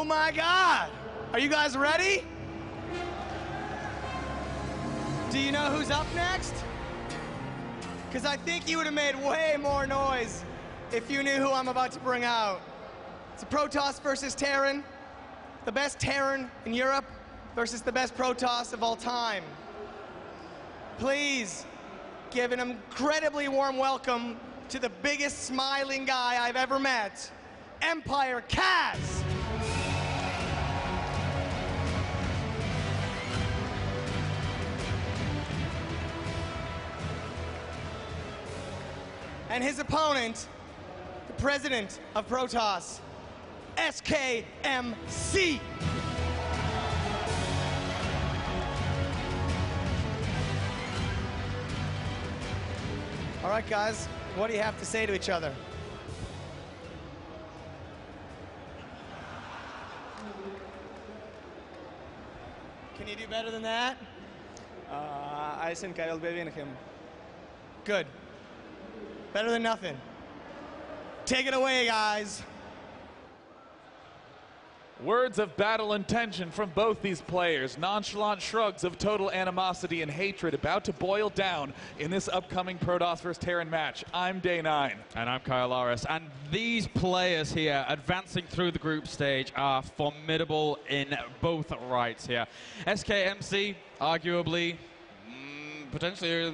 Oh my God! Are you guys ready? Do you know who's up next? Because I think you would have made way more noise if you knew who I'm about to bring out. It's a Protoss versus Terran. The best Terran in Europe versus the best Protoss of all time. Please give an incredibly warm welcome to the biggest smiling guy I've ever met, Empire Kaz. And his opponent, the president of Protoss, SKMC. All right, guys, what do you have to say to each other? Can you do better than that? I think I'll be winning him. Good. Better than nothing. Take it away, guys. Words of battle and tension from both these players. Nonchalant shrugs of total animosity and hatred about to boil down in this upcoming Protoss vs. Terran match. I'm Day 9. And I'm Kyle Loris. And these players here advancing through the group stage are formidable in both rights here. SKMC, arguably, potentially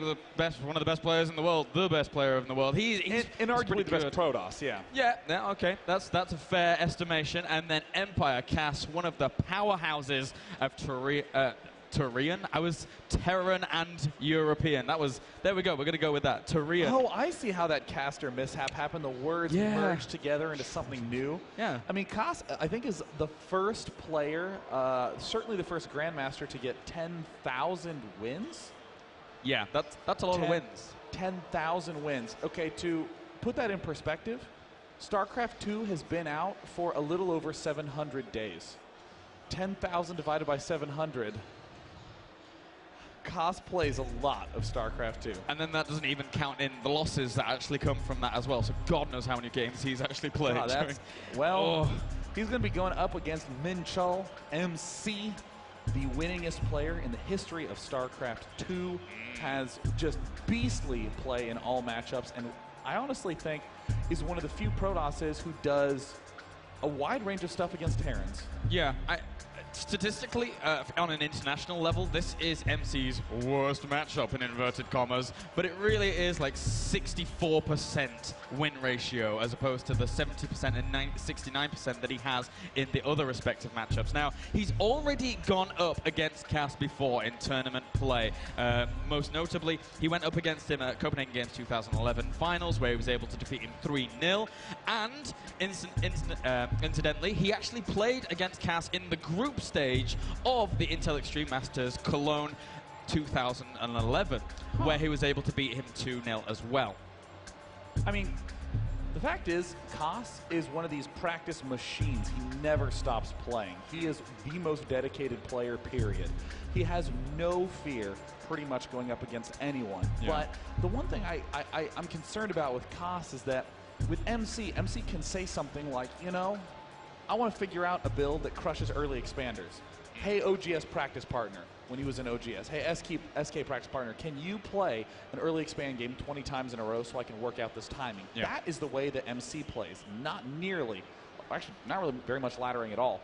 one of the best players in the world, the best player in the world. He's arguably the best Protoss, yeah. Yeah, okay, that's a fair estimation. And then Empire Cass, one of the powerhouses of Terran. I was Terran and European. There we go, we're gonna go with that, Terran. Oh, I see how that caster mishap happened. The words merged together into something new. Yeah. I mean, Cass, I think, is the first player, certainly the first Grandmaster to get 10,000 wins. Yeah, that's a lot of wins. 10,000 wins. Okay, to put that in perspective, StarCraft 2 has been out for a little over 700 days. 10,000 divided by 700. Cos plays a lot of StarCraft 2. And then that doesn't even count in the losses that actually come from that as well. So God knows how many games he's actually played. He's going to be going up against Min Chul, MC. The winningest player in the history of StarCraft 2, has just beastly play in all matchups, and I honestly think is one of the few Protosses who does a wide range of stuff against Terrans. Yeah, statistically, on an international level, this is MC's worst matchup in inverted commas, but it really is like 64% win ratio as opposed to the 70% and 69% that he has in the other respective matchups. Now, he's already gone up against Cass before in tournament play. Most notably, he went up against him at Copenhagen Games 2011 finals, where he was able to defeat him 3-0, and incidentally, he actually played against Cass in the group stage of the Intel Extreme Masters Cologne 2011, where he was able to beat him 2-0 as well. I mean, the fact is, Kos is one of these practice machines. He never stops playing. He is the most dedicated player, period. He has no fear pretty much going up against anyone. Yeah. But the one thing I'm concerned about with Kos is that with MC can say something like, you know, I want to figure out a build that crushes early expanders. Hey, OGS practice partner, when he was in OGS. Hey, SK practice partner, can you play an early expand game 20 times in a row so I can work out this timing? Yeah. That is the way that MC plays. Not nearly, actually, not really very much laddering at all.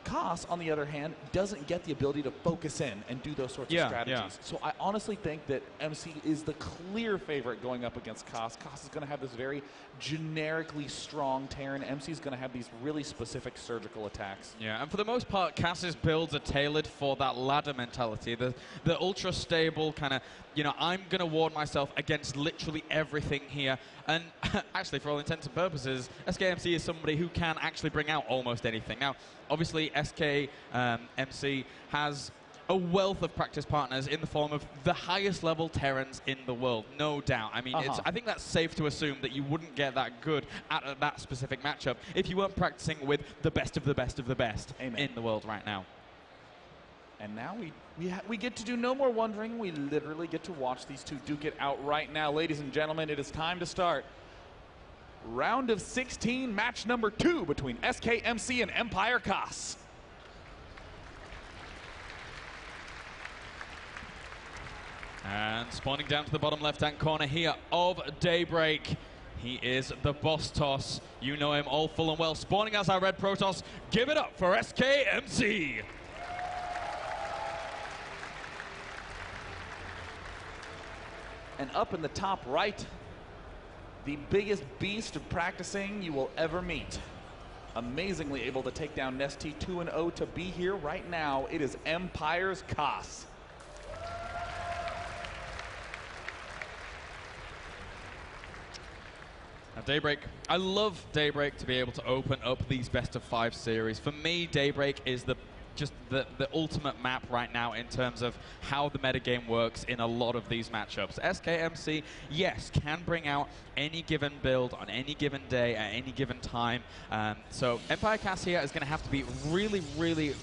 Kos, on the other hand, doesn't get the ability to focus in and do those sorts of strategies. Yeah. So I honestly think that MC is the clear favorite going up against Kos. Kos is going to have this very generically strong Terran. MC is going to have these really specific surgical attacks. Yeah, and for the most part, Cass's builds are tailored for that ladder mentality. The ultra stable kind of, you know, I'm going to ward myself against literally everything here. And actually, for all intents and purposes, SKMC is somebody who can actually bring out almost anything. Now, obviously, SKMC has a wealth of practice partners in the form of the highest level Terrans in the world, no doubt. I mean, I think that's safe to assume that you wouldn't get that good at that specific matchup if you weren't practicing with the best of the best of the best in the world right now. And now we get to do no more wondering. We literally get to watch these two duke it out right now. Ladies and gentlemen, it is time to start Round of 16, match number 2 between SKMC and Empire Cos. And spawning down to the bottom left-hand corner here of Daybreak. He is the boss toss. You know him all full and well. Spawning as our red Protoss. Give it up for SKMC. And up in the top right, the biggest beast of practicing you will ever meet. Amazingly able to take down Nesty 2-0 to be here right now. It is Empire's Cos. Now Daybreak, I love Daybreak to be able to open up these best of 5 series. For me, Daybreak is just the ultimate map right now in terms of how the metagame works in a lot of these matchups. SKMC, yes, can bring out any given build on any given day at any given time. So Empire Cos here is going to have to be really, really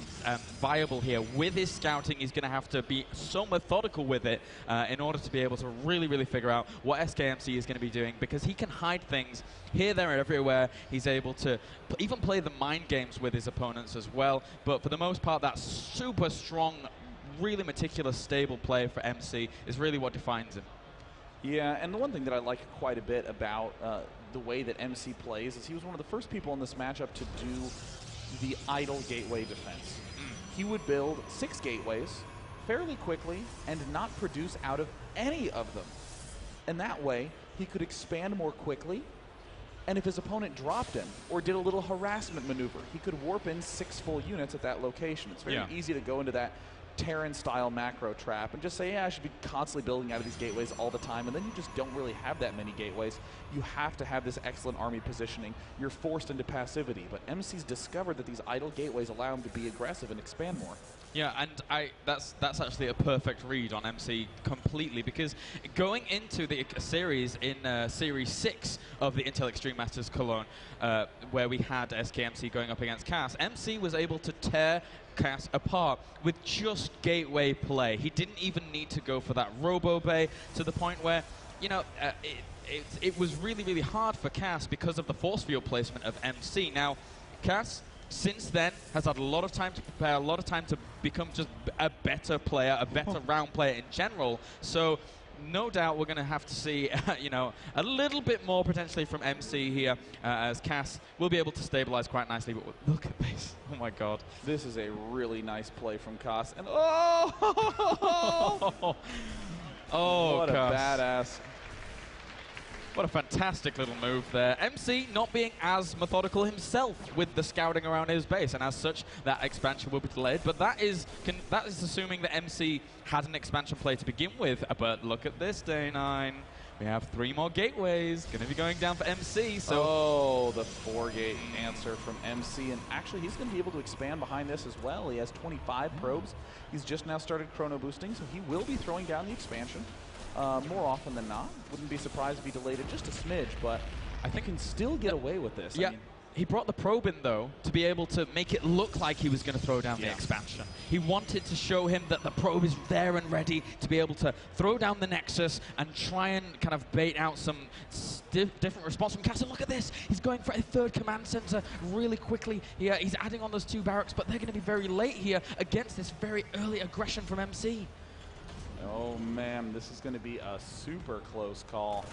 viable here. With his scouting, he's going to have to be so methodical with it in order to be able to really, really figure out what SKMC is going to be doing, because he can hide things here, there, and everywhere. He's able to even play the mind games with his opponents as well. But for the most part, that super strong, really meticulous, stable play for MC is really what defines him. Yeah, and the one thing that I like quite a bit about the way that MC plays is he was one of the first people in this matchup to do the idle gateway defense. He would build 6 gateways fairly quickly and not produce out of any of them. And that way, he could expand more quickly. And if his opponent dropped him or did a little harassment maneuver, he could warp in 6 full units at that location. It's very easy to go into that Terran-style macro trap and just say, yeah, I should be constantly building out of these gateways all the time, and then you just don't really have that many gateways. You have to have this excellent army positioning. You're forced into passivity, but MC's discovered that these idle gateways allow him to be aggressive and expand more. Yeah, and that's actually a perfect read on MC completely, because going into the series in Series 6 of the Intel Extreme Masters Cologne, where we had SKMC going up against CAS, MC was able to tear CAS apart with just gateway play. He didn't even need to go for that Robo Bay, to the point where, you know, it was really, really hard for CAS because of the force field placement of MC. Now, CAS, since then, has had a lot of time to prepare, a lot of time to become just a better player, a better round player in general. So no doubt we're going to have to see, you know, a little bit more potentially from MC here, as CAS will be able to stabilize quite nicely. But look at this. Oh, my God. This is a really nice play from CAS. And oh, what a CAS. badass. What a fantastic little move there. MC not being as methodical himself with the scouting around his base, and as such, that expansion will be delayed. But that is assuming that MC had an expansion play to begin with. But look at this, Day 9. We have 3 more gateways going to be going down for MC. So oh, the 4-gate answer from MC. And actually, he's going to be able to expand behind this as well. He has 25 probes. He's just now started chrono boosting, so he will be throwing down the expansion. More often than not. Wouldn't be surprised if he delayed it just a smidge, but I think he can still get away with this. Yeah, I mean, he brought the probe in, though, to be able to make it look like he was going to throw down the expansion. He wanted to show him that the probe is there and ready to be able to throw down the Nexus and try and kind of bait out some different response from CAS. And look at this. He's going for a 3rd command center really quickly here. He's adding on those 2 barracks, but they're going to be very late here against this very early aggression from MC. oh, man, this is going to be a super close call.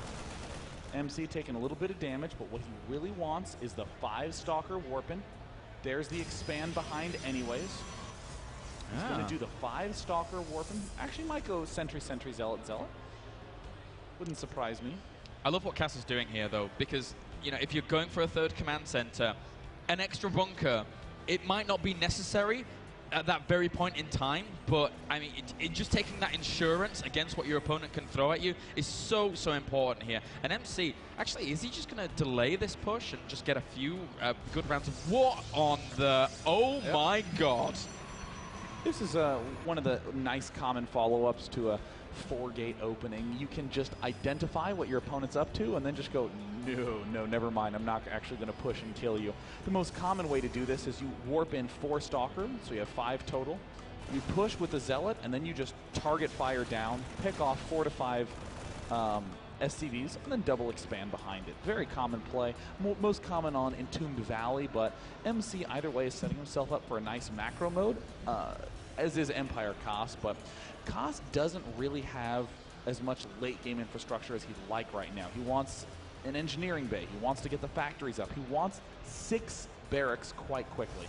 MC taking a little bit of damage, but what he really wants is the 5 Stalker warping. There's the expand behind anyways. He's going to do the 5 Stalker warping. Actually might go Sentry, Sentry, Zealot, Zealot. Wouldn't surprise me. I love what CAS is doing here, though, because, you know, if you're going for a 3rd command center, an extra bunker, it might not be necessary at that very point in time, but I mean, just taking that insurance against what your opponent can throw at you is so, so important here. And MC, actually, is he just going to delay this push and just get a few good rounds of what on the, oh my God. This is one of the nice common follow-ups to a 4-gate opening. You can just identify what your opponent's up to and then just go, no, never mind. I'm not actually going to push and kill you. The most common way to do this is you warp in 4 Stalker, so you have 5 total. You push with the Zealot, and then you just target fire down, pick off 4 to 5 SCVs, and then double expand behind it. Very common play, most common on Entombed Valley, but MC either way is setting himself up for a nice macro mode, as is Empire Koss, but Koss doesn't really have as much late game infrastructure as he'd like right now. He wants an engineering bay, he wants to get the factories up, he wants 6 barracks quite quickly.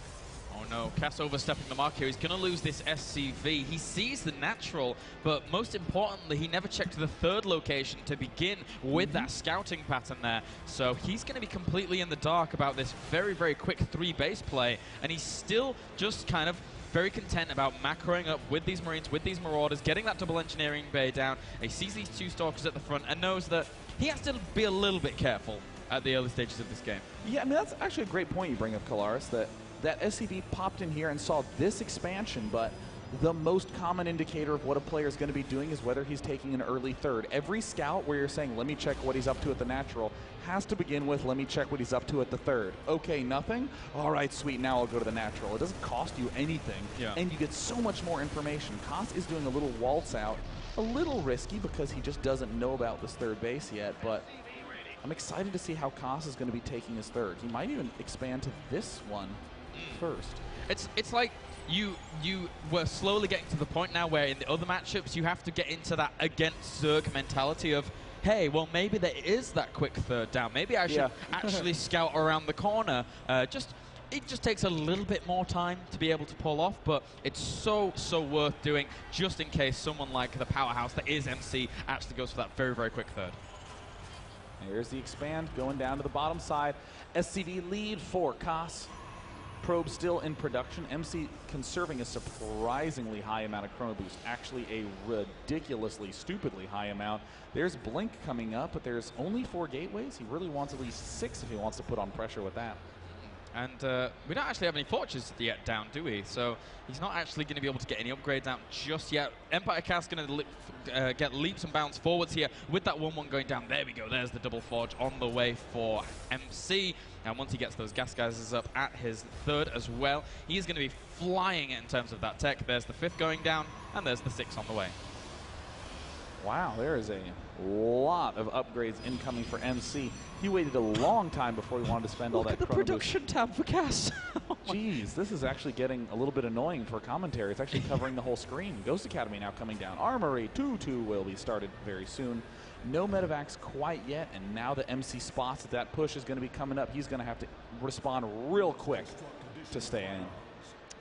Oh no, Cass overstepping the mark here. He's going to lose this SCV. He sees the natural, but most importantly, he never checked the 3rd location to begin with that scouting pattern there. So he's going to be completely in the dark about this very, very quick 3 base play, and he's still just kind of very content about macroing up with these Marines, with these Marauders, getting that double engineering bay down. He sees these 2 Stalkers at the front and knows that he has to be a little bit careful at the early stages of this game. Yeah, I mean, that's actually a great point you bring up, Kalaris, that SCV popped in here and saw this expansion, but the most common indicator of what a player is going to be doing is whether he's taking an early 3rd. Every scout where you're saying, let me check what he's up to at the natural, has to begin with, let me check what he's up to at the 3rd. Okay, nothing? All right, sweet, now I'll go to the natural. It doesn't cost you anything, and you get so much more information. Koss is doing a little waltz out, a little risky because he just doesn't know about this 3rd base yet, but I'm excited to see how Koss is going to be taking his 3rd. He might even expand to this one first. It's like you were slowly getting to the point now where in the other matchups you have to get into that against Zerg mentality of, hey, well maybe there is that quick 3rd down. Maybe I should actually scout around the corner. It just takes a little bit more time to be able to pull off, but it's so worth doing just in case someone like the powerhouse that is MC actually goes for that very, very quick 3rd. Here's the expand going down to the bottom side. SCV lead for Koss. Probe still in production. MC conserving a surprisingly high amount of chrono boost. Actually a ridiculously, stupidly high amount. There's Blink coming up, but there's only 4 gateways. He really wants at least 6 if he wants to put on pressure with that. And we don't actually have any forges yet down, do we? So he's not actually going to be able to get any upgrades out just yet. Empire Koss going to get leaps and bounds forwards here with that 1-1 going down. There we go. There's the double forge on the way for MC. And once he gets those gas geysers up at his 3rd as well, he's going to be flying in terms of that tech. There's the 5th going down, and there's the 6th on the way. Wow, there is a lot of upgrades incoming for MC. He waited a long time before he wanted to spend all that chrono boost. Look at the production tab for Cass. Jeez, this is actually getting a little bit annoying for commentary. It's actually covering the whole screen. Ghost Academy now coming down. Armory 2-2 will be started very soon. No medevacs quite yet, and now the MC spots that push is going to be coming up. He's going to have to respond real quick to stay in.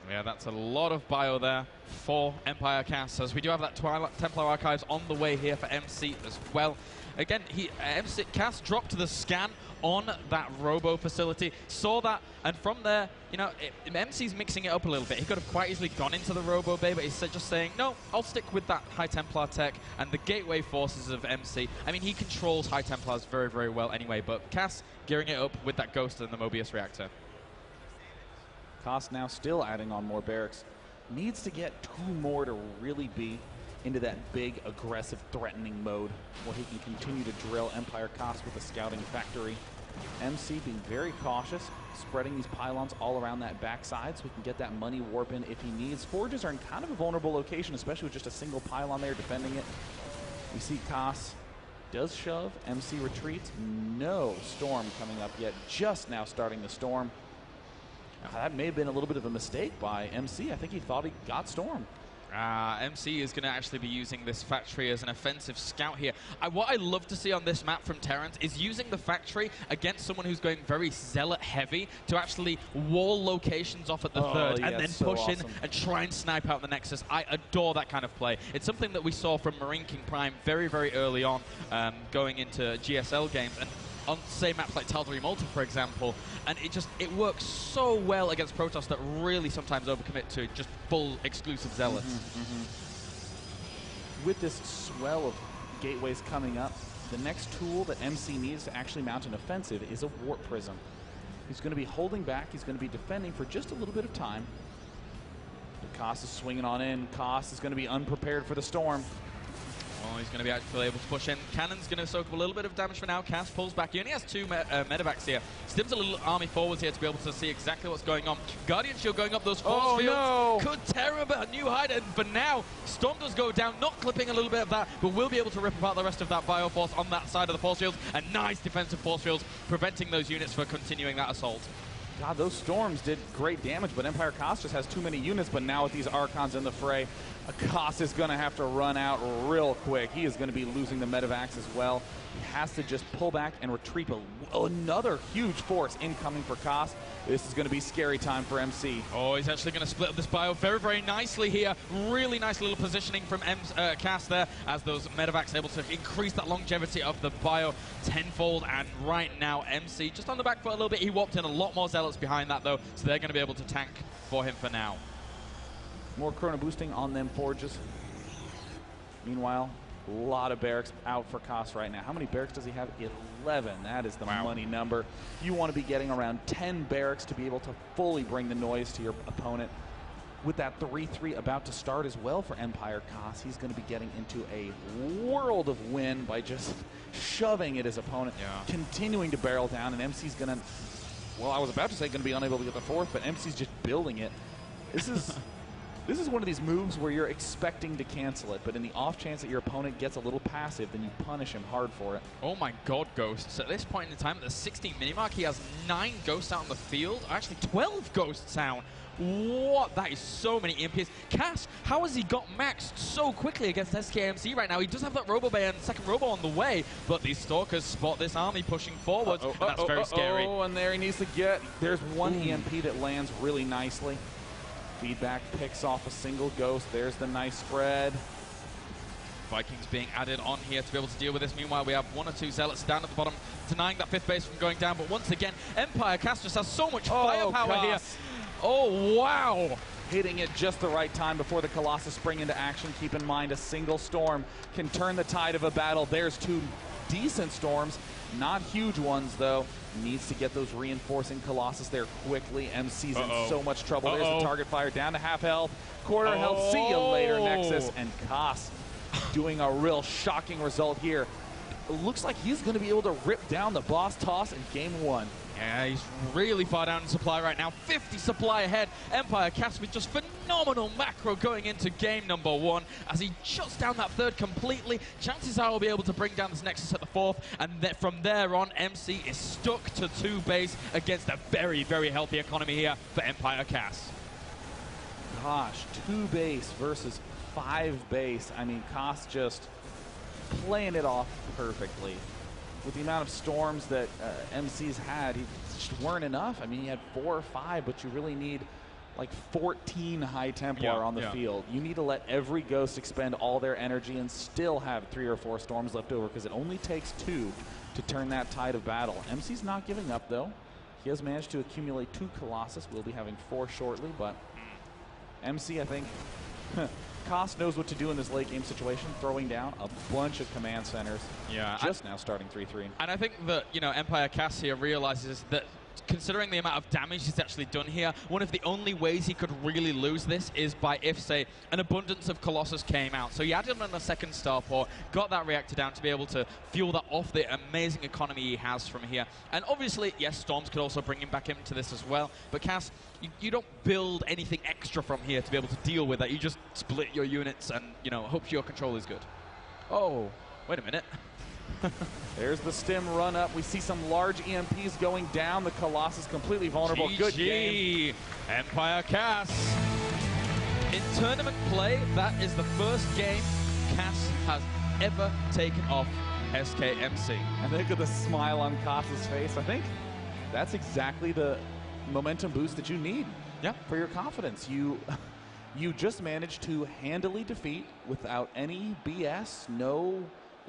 Yeah, that's a lot of bio there for Empire Koss, as we do have that Twilight Templar Archives on the way here for MC as well. Again, MC Koss dropped to the scan on that Robo facility, saw that, and from there, you know, MC's mixing it up a little bit. He could have quite easily gone into the Robo Bay, but he's just saying, no, I'll stick with that High Templar tech and the gateway forces of MC. I mean, he controls High Templars very, very well anyway, but Koss gearing it up with that Ghost and the Mobius reactor. Koss now still adding on more barracks. Needs to get 2 more to really be into that big, aggressive, threatening mode where he can continue to drill Empire Koss with a scouting factory. MC being very cautious, spreading these pylons all around that backside so he can get that money warp in if he needs. Forges are in kind of a vulnerable location, especially with just a single pylon there defending it. We see Koss does shove, MC retreats. No Storm coming up yet, just now starting the Storm. That may have been a little bit of a mistake by MC. I think he thought he got Storm. MC is going to actually be using this factory as an offensive scout here. What I love to see on this map from Terrence is using the factory against someone who's going very zealot heavy to actually wall locations off at the 3rd and then push in and try and snipe out the Nexus. I adore that kind of play. It's something that we saw from Marine King Prime very, very early on going into GSL games. And on, say, maps like Tal'Darim Ultra, for example, and it works so well against Protoss that really sometimes overcommit to just full exclusive zealots. With this swell of gateways coming up, the next tool that MC needs to actually mount an offensive is a Warp Prism. He's going to be holding back, he's going to be defending for just a little bit of time. Koss is swinging on in. Koss is going to be unprepared for the Storm. Oh, he's going to be actually able to push in. Cannon's going to soak up a little bit of damage for now. Cass pulls back. He only has 2 medevacs here. Stims a little army forwards here to be able to see exactly what's going on. Guardian Shield going up those force fields. No. Could tear a new hide, and for now, Storm does go down, not clipping a little bit of that, but will be able to rip apart the rest of that Bioforce on that side of the force fields. And nice defensive force fields, preventing those units from continuing that assault. God, those storms did great damage, but Empire Koss just has too many units. But now with these Archons in the fray, Koss is going to have to run out real quick. He is going to be losing the medevacs as well. He has to just pull back and retreat. Another huge force incoming for Koss. This is going to be scary time for MC. Oh, he's actually going to split up this bio very, very nicely here. Really nice little positioning from Cass there, as those medevacs able to increase that longevity of the bio tenfold. And right now, MC just on the back foot a little bit. He whopped in a lot more zealots behind that, though, so they're going to be able to tank for him for now. More chrono boosting on them forges. Meanwhile, a lot of barracks out for Koss right now. How many barracks does he have? 11. That is the money number. You want to be getting around 10 barracks to be able to fully bring the noise to your opponent. With that 3-3 about to start as well for Empire Koss, he's going to be getting into a world of win by just shoving at his opponent, continuing to barrel down, and MC's going to, well, I was about to say going to be unable to get the 4th, but MC's just building it. This is... This is one of these moves where you're expecting to cancel it, but in the off chance that your opponent gets a little passive, then you punish him hard for it. Oh my god, Ghosts. At this point in time, at the 16 mini-mark, he has 9 Ghosts out on the field. Actually, 12 Ghosts out. What? That is so many EMPs. Cass, how has he got maxed so quickly against SKMC right now? He does have that Robo Bay and second Robo on the way, but these Stalkers spot this army pushing forwards, and that's very scary. Oh, and there he needs to get. There's one EMP that lands really nicely. Feedback picks off a single Ghost. There's the nice spread. Vikings being added on here to be able to deal with this. Meanwhile, we have 1 or 2 Zealots down at the bottom, denying that 5th base from going down. But once again, Empire Koss just has so much firepower here. Oh, wow. Hitting it just the right time before the Colossus spring into action. Keep in mind, a single storm can turn the tide of a battle. There's 2 decent storms, not huge ones, though. Needs to get those reinforcing Colossus there quickly. MC's in so much trouble. There's the target fire down to half health, quarter health. See you later, Nexus. And Koss doing a real shocking result here. It looks like he's going to be able to rip down the boss toss in game 1. Yeah, he's really far down in supply right now. 50 supply ahead. Empire Koss with just phenomenal macro going into game number 1 as he shuts down that 3rd completely. Chances are he'll be able to bring down this Nexus at the 4th, and from there on, MC is stuck to 2 base against a very, very healthy economy here for Empire Koss. Gosh, 2 base versus 5 base. I mean, Koss just playing it off perfectly. With the amount of storms that MC's had, he just weren't enough. I mean, he had 4 or 5, but you really need like 14 High Templar on the field. You need to let every Ghost expend all their energy and still have 3 or 4 storms left over, because it only takes 2 to turn that tide of battle. MC's not giving up, though. He has managed to accumulate 2 Colossus. We'll be having 4 shortly, but MC, I think, Koss knows what to do in this late game situation, throwing down a bunch of command centers. Yeah, just now starting 3-3. And I think that, you know, Empire Koss here realizes that, considering the amount of damage he's actually done here, one of the only ways he could really lose this is by if, say, an abundance of Colossus came out. So he added on a second starport, got that reactor down to be able to fuel that off the amazing economy he has from here. And obviously, yes, Storms could also bring him back into this as well. But Koss, you don't build anything extra from here to be able to deal with that. You just split your units and, you know, hope your control is good. Oh, wait a minute. There's the stim run up. We see some large EMPs going down. The Colossus completely vulnerable. GG. Good game. Empire Koss. In tournament play, that is the first game Koss has ever taken off SKMC. And look at the smile on Koss's face. I think that's exactly the momentum boost that you need for your confidence. You just managed to handily defeat without any BS, no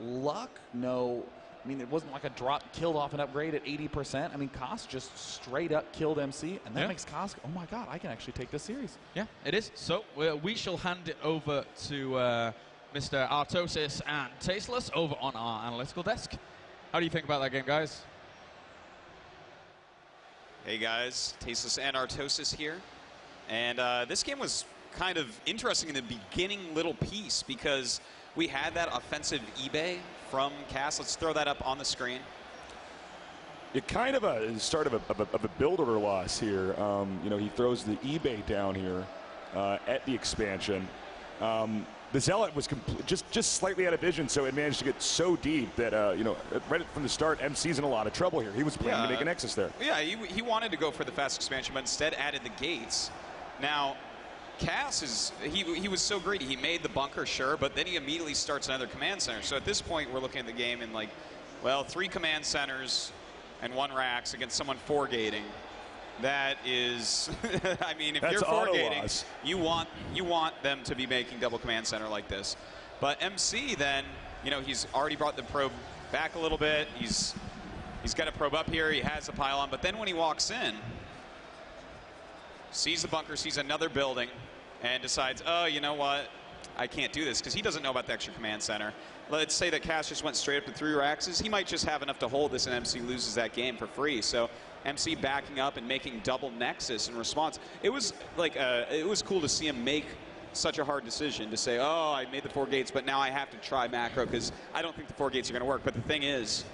luck, no, I mean, it wasn't like a drop killed off an upgrade at 80%. I mean, Koss just straight up killed MC, and that makes Koss go, oh my god, I can actually take this series. Yeah, it is. So we shall hand it over to Mr. Artosis and Tasteless over on our analytical desk. How do you think about that game, guys? Hey guys, Tasteless and Artosis here. And this game was kind of interesting in the beginning little piece, because we had that offensive eBay from Cass. Let's throw that up on the screen. It kind of a start of a build order loss here. You know, he throws the eBay down here at the expansion. The Zealot was just slightly out of vision, so it managed to get so deep that, you know, right from the start, MC's in a lot of trouble here. He was planning to make a Nexus there. Yeah, he wanted to go for the fast expansion, but instead added the gates. Now, Cass is, he was so greedy. He made the bunker, sure, but then he immediately starts another command center. So at this point, we're looking at the game in like, well, 3 command centers and 1 racks against someone 4-gating. That is, I mean, if you're 4-gating, you want them to be making double command center like this. But MC then, you know, he's already brought the probe back a little bit. He's got a probe up here. He has a pylon. But then when he walks in, sees the bunker, sees another building, and decides, oh, you know what? I can't do this, because he doesn't know about the extra command center. Let's say that Cass just went straight up to 3 racks. He might just have enough to hold this, and MC loses that game for free. So MC backing up and making double Nexus in response. It was like it was cool to see him make such a hard decision to say, oh, I made the 4 gates, but now I have to try macro because I don't think the 4 gates are going to work. But the thing is,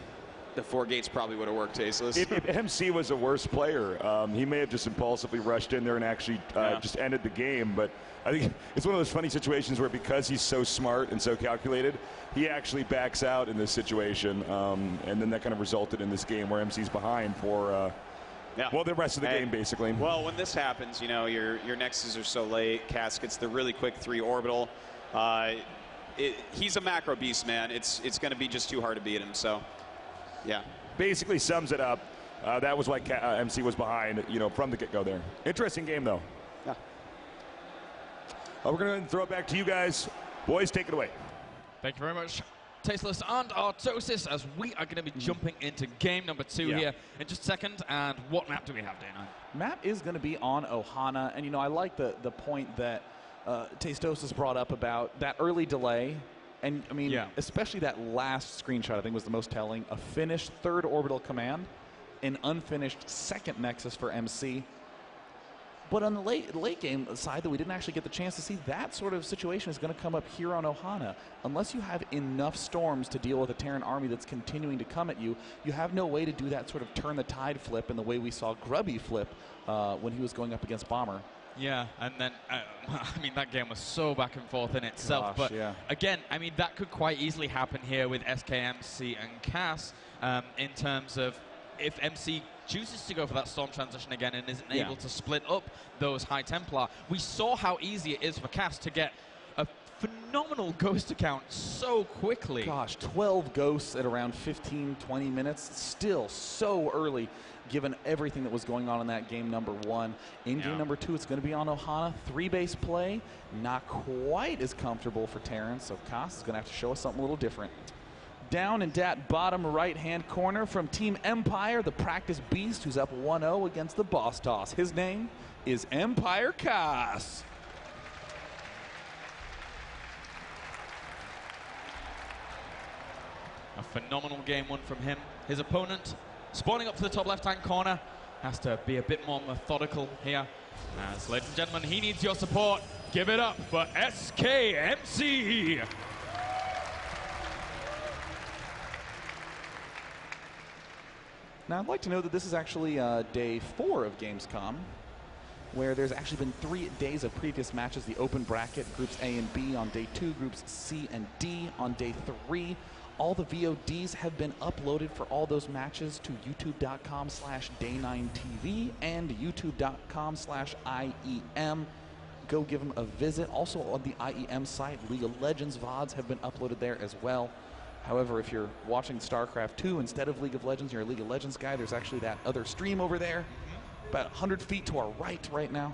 the 4 gates probably would have worked, Tasteless. If MC was a worse player, he may have just impulsively rushed in there and actually just ended the game. But I think it's one of those funny situations where because he's so smart and so calculated, he actually backs out in this situation. And then that kind of resulted in this game where MC's behind for, well, the rest of the game, basically. Well, when this happens, you know, your Nexuses are so late. Cass gets the really quick 3 orbital. He's a macro beast, man. It's going to be just too hard to beat him. So, yeah. Basically sums it up. That was why MC was behind, you know, from the get-go there. Interesting game, though. Yeah. We're going to throw it back to you guys. Boys, take it away. Thank you very much, Tasteless and Artosis, as we are going to be jumping into game number 2 here in just a second. And what map do we have, Dana? Map is going to be on Ohana, and, you know, I like the point that Tastosis brought up about that early delay. And, I mean, especially that last screenshot, I think, was the most telling. A finished 3rd orbital command, an unfinished 2nd Nexus for MC. But on the late game side that we didn't actually get the chance to see, that sort of situation is going to come up here on Ohana. Unless you have enough storms to deal with a Terran army that's continuing to come at you, you have no way to do that sort of turn the tide flip in the way we saw Grubby flip when he was going up against Bomber. Yeah, and then, I mean, that game was so back and forth in itself. But again, I mean, that could quite easily happen here with SKMC and Cass in terms of if MC chooses to go for that storm transition again and isn't able to split up those High Templar. We saw how easy it is for Cass to get a phenomenal ghost account so quickly. Gosh, 12 ghosts at around 15, 20 minutes. Still so early, given everything that was going on in that game number 1. In game number 2, it's going to be on Ohana. 3-base play, not quite as comfortable for Terran, so Cass is going to have to show us something a little different. Down in that bottom right-hand corner from Team Empire, the practice beast who's up 1-0 against the boss toss. His name is Empire Cass. A phenomenal game 1 from him. His opponent, spawning up to the top left-hand corner, has to be a bit more methodical here. As, ladies and gentlemen, he needs your support. Give it up for SKMC. Now, I'd like to know that this is actually day 4 of Gamescom, where there's actually been 3 days of previous matches. The open bracket, groups A and B on day 2, groups C and D on day 3. All the VODs have been uploaded for all those matches to youtube.com/day9tv and youtube.com/IEM. Go give them a visit. Also on the IEM site, League of Legends VODs have been uploaded there as well. However, if you're watching Starcraft 2 instead of League of Legends, you're a League of Legends guy, there's actually that other stream over there, about 100 feet to our right now.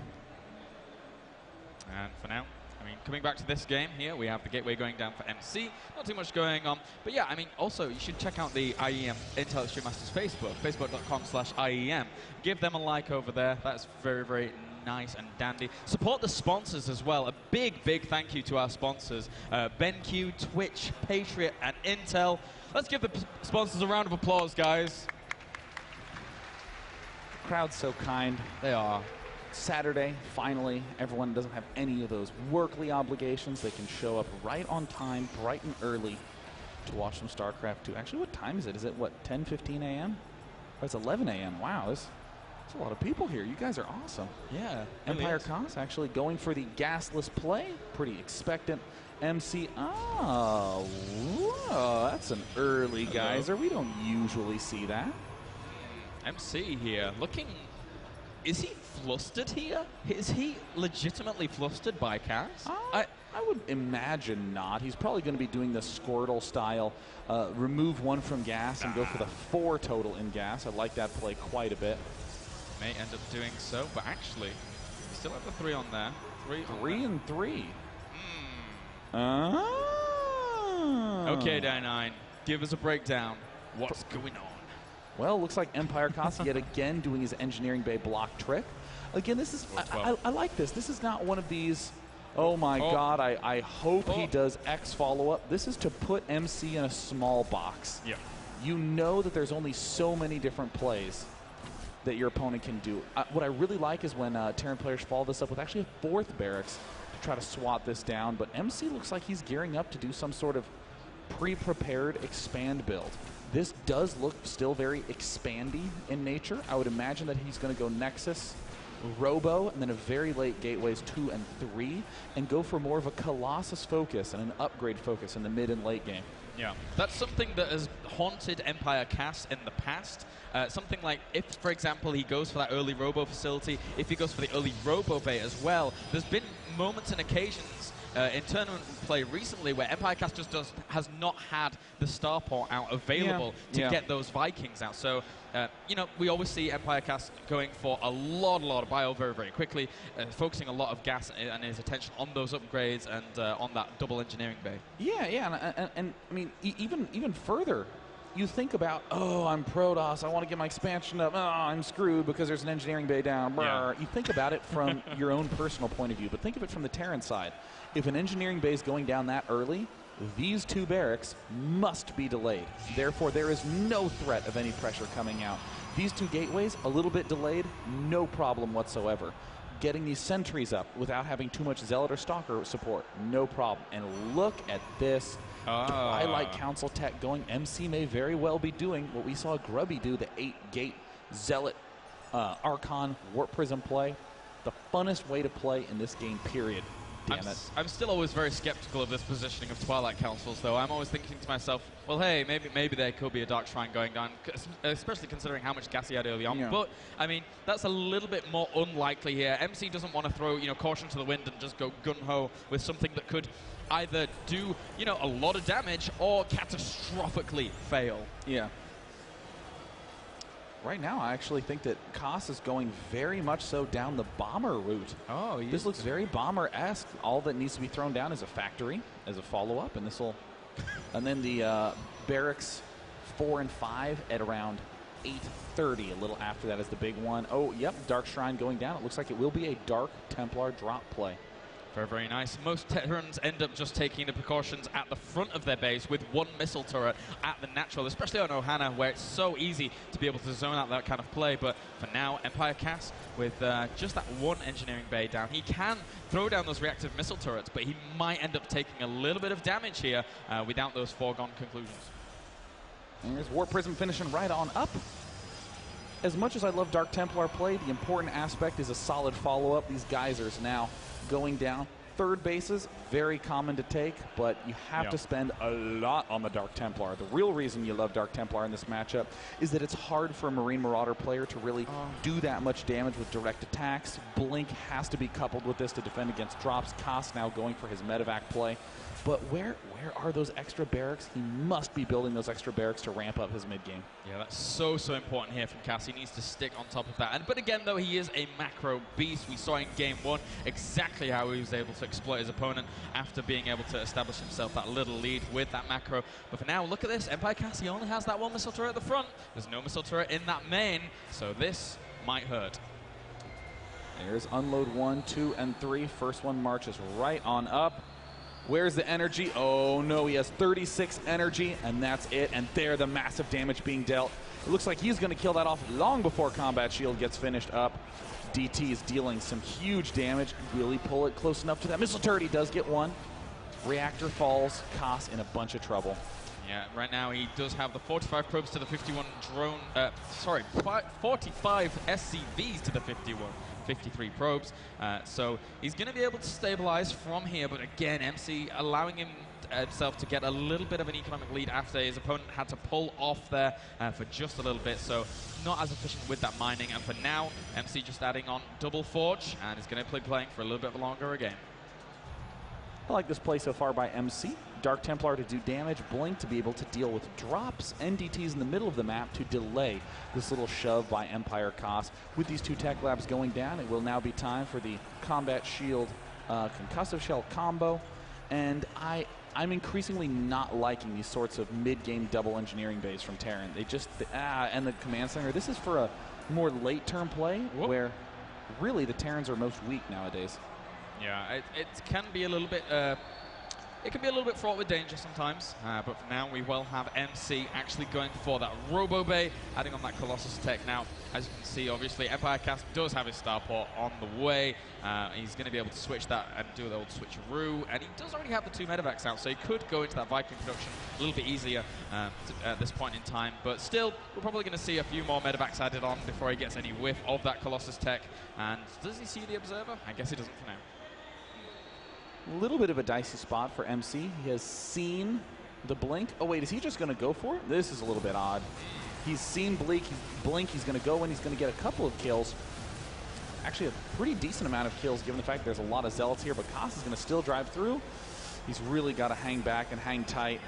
And for now, I mean, coming back to this game here, we have the gateway going down for MC. Not too much going on. But yeah, I mean, also, you should check out the IEM Intel Extreme Masters Facebook, facebook.com/IEM. Give them a like over there. That's very, very nice and dandy. Support the sponsors as well. A big, big thank you to our sponsors, BenQ, Twitch, Patriot, and Intel. Let's give the sponsors a round of applause, guys. The crowd's so kind. They are. Saturday, finally, everyone doesn't have any of those workly obligations. They can show up right on time, bright and early, to watch some StarCraft 2. Actually, what time is it? Is it, what, 10:15 a.m.? Oh, it's 11 a.m. Wow, there's a lot of people here. You guys are awesome. Yeah. Empire Cos actually going for the gasless play. Pretty expectant. MC, oh, whoa, that's an early geyser. We don't usually see that. MC here, looking, is he flustered here? Is he legitimately flustered by Cass? I would imagine not. He's probably going to be doing the Squirtle style, remove one from gas and go for the 4 total in gas. I like that play quite a bit. May end up doing so, but actually, we still have the 3 on there. 3 and 3. Okay, Day9, give us a breakdown. What's going on? Well, looks like Empire Cos yet again doing his engineering bay block trick. Again, this is, I like this. This is not one of these, oh my God, I hope he does X follow-up. This is to put MC in a small box. Yeah. You know that there's only so many different plays that your opponent can do. What I really like is when Terran players follow this up with actually a 4th barracks to try to swat this down, but MC looks like he's gearing up to do some sort of pre-prepared expand build. This does look still very expandy in nature. I would imagine that he's going to go Nexus, Robo, and then a very late Gateways 2 and 3, and go for more of a Colossus focus and an upgrade focus in the mid and late game. Yeah, that's something that has haunted Empire Cast in the past. Something like if, for example, he goes for that early Robo facility, if he goes for the early Robo Bay as well, there's been moments and occasions in tournament play recently where Empire Cast just has not had the starport out available to get those Vikings out. So, you know, we always see Empire Cast going for a lot of bio very, very quickly, focusing a lot of gas and his attention on those upgrades and on that double engineering bay. Yeah, and I mean, even further, you think about, oh, I'm Protoss, I want to get my expansion up, oh, I'm screwed because there's an engineering bay down. Yeah. You think about it from your own personal point of view, but think of it from the Terran side. If an engineering bay is going down that early, these 2 barracks must be delayed. Therefore, there is no threat of any pressure coming out. These 2 gateways, a little bit delayed, no problem whatsoever. Getting these sentries up without having too much Zealot or Stalker support, no problem. And look at this. Twilight Council tech going. MC may very well be doing what we saw Grubby do, the 8-gate Zealot Archon Warp Prism play. The funnest way to play in this game, period. Damn it. I'm still always very skeptical of this positioning of Twilight Councils, though. I'm always thinking to myself, well, hey, maybe there could be a Dark Shrine going down, especially considering how much gas he had early on. Yeah. But, I mean, that's a little bit more unlikely here. MC doesn't want to throw, you know, caution to the wind and just go gun-ho with something that could either do, you know, a lot of damage or catastrophically fail. Yeah. Right now, I actually think that Cos is going very much so down the bomber route. Oh, yeah. This looks very bomber-esque. All that needs to be thrown down is a factory as a follow-up, and this will, and then the barracks 4 and 5 at around 8:30. A little after that is the big one. Oh, yep, Dark Shrine going down. It looks like it will be a Dark Templar drop play. Very, very nice. Most Terrans end up just taking the precautions at the front of their base with 1 missile turret at the natural, especially on Ohana, where it's so easy to be able to zone out that kind of play. But for now, Empire Cass, with just that 1 engineering bay down, he can throw down those reactive missile turrets, but he might end up taking a little bit of damage here without those foregone conclusions. And there's Warp Prism finishing right on up. As much as I love Dark Templar play, the important aspect is a solid follow-up. These geysers now going down. 3rd bases, very common to take, but you have to spend a lot on the Dark Templar. The real reason you love Dark Templar in this matchup is that it's hard for a Marine Marauder player to really do that much damage with direct attacks. Blink has to be coupled with this to defend against drops. Cos now going for his medevac play. But where are those extra barracks? He must be building those extra barracks to ramp up his mid-game. Yeah, that's so important here from Cass. He needs to stick on top of that. But again, though, he is a macro beast. We saw in Game 1 exactly how he was able to exploit his opponent after being able to establish himself that little lead with that macro. But for now, look at this. Empire Cass, he only has that 1 missile turret at the front. There's no missile turret in that main, so this might hurt. There's unload 1, 2, and 3. First one marches right on up. Where's the energy? Oh, no, he has 36 energy, and that's it. And there, the massive damage being dealt. It looks like he's going to kill that off long before Combat Shield gets finished up. DT is dealing some huge damage. Will he pull it close enough to that missile turret? He does get one. Reactor falls. Koss in a bunch of trouble. Yeah, right now he does have the 45 probes to the 51 drone, 45 SCVs to the 53 probes. So he's going to be able to stabilize from here, but again, MC allowing himself to get a little bit of an economic lead after his opponent had to pull off there for just a little bit, so not as efficient with that mining. And for now, MC just adding on double forge and is going to be playing for a little bit longer again. I like this play so far by MC. Dark Templar to do damage, Blink to be able to deal with drops, NDTs in the middle of the map to delay this little shove by Empire Koss. With these two tech labs going down, it will now be time for the Combat Shield Concussive Shell combo, and I'm increasingly not liking these sorts of mid-game double engineering bays from Terran. They just, and the Command Center, this is for a more late-term play where really the Terrans are most weak nowadays. Yeah, it can be a little bit fraught with danger sometimes, but for now we will have MC actually going for that Robo Bay, adding on that Colossus tech. Now, as you can see, obviously Empire Cast does have his starport on the way. He's going to be able to switch that and do the old switcheroo, and he does already have the 2 medevacs out, so he could go into that Viking production a little bit easier at this point in time. But still, we're probably going to see a few more medevacs added on before he gets any whiff of that Colossus tech. And does he see the Observer? I guess he doesn't for now. A little bit of a dicey spot for MC. He has seen the Blink. Oh, wait, is he just going to go for it? This is a little bit odd. He's seen Blink. He's going to go in. He's going to get a couple of kills. Actually, a pretty decent amount of kills, given the fact there's a lot of Zealots here, but Koss is going to still drive through. He's really got to hang back and hang tight.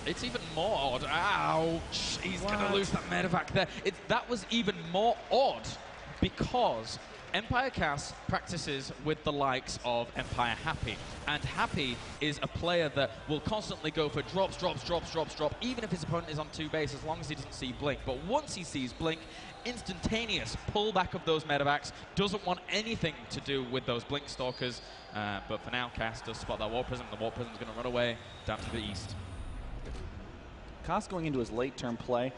It's even more odd. Ouch! He's going to lose that medevac there. That was even more odd because Empire Cass practices with the likes of Empire Happy, and Happy is a player that will constantly go for drops, even if his opponent is on 2 base, as long as he doesn't see Blink. But once he sees Blink, instantaneous pullback of those medevacs, doesn't want anything to do with those Blink Stalkers. But for now, Cass does spot that Warp Prism. The Warp Prism is going to run away down to the east. Koss going into his late-term play.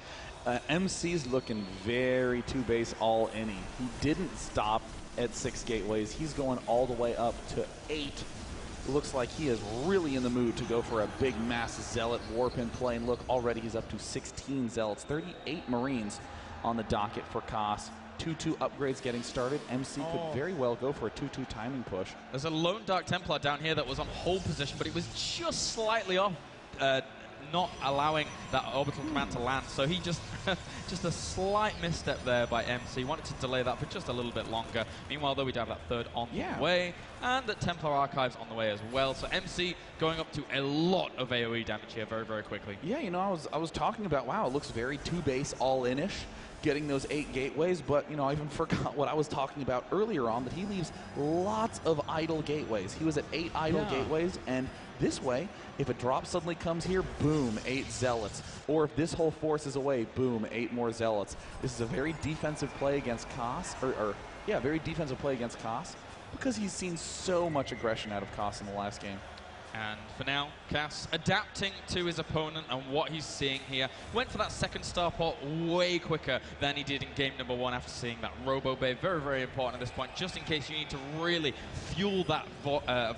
MC's looking very 2-base all-inny. He didn't stop at 6 gateways. He's going all the way up to 8. It looks like he is really in the mood to go for a big mass Zealot warp in play. And look, already he's up to 16 Zealots, 38 Marines on the docket for Koss. 2-2 upgrades getting started. MC could very well go for a 2-2 timing push. There's a lone Dark Templar down here that was on hold position, but it was just slightly off, not allowing that orbital command to land. So he just a slight misstep there by MC. Wanted to delay that for just a little bit longer. Meanwhile, though, we do have that 3rd on the way, and the Templar Archives on the way as well. So MC going up to a lot of AoE damage here very, very quickly. Yeah, you know, I was talking about, wow, it looks very 2-base all-in-ish, getting those 8 gateways, but, you know, I even forgot what I was talking about earlier on, that he leaves lots of idle gateways. He was at 8 idle gateways, and this way, if a drop suddenly comes here, boom, 8 Zealots. Or if this whole force is away, boom, 8 more Zealots. This is a very defensive play against Koss, very defensive play against Koss, because he's seen so much aggression out of Koss in the last game. And for now, Cass adapting to his opponent and what he's seeing here. Went for that 2nd starport way quicker than he did in game number 1 after seeing that Robo Bay. Very, very important at this point, just in case you need to really fuel that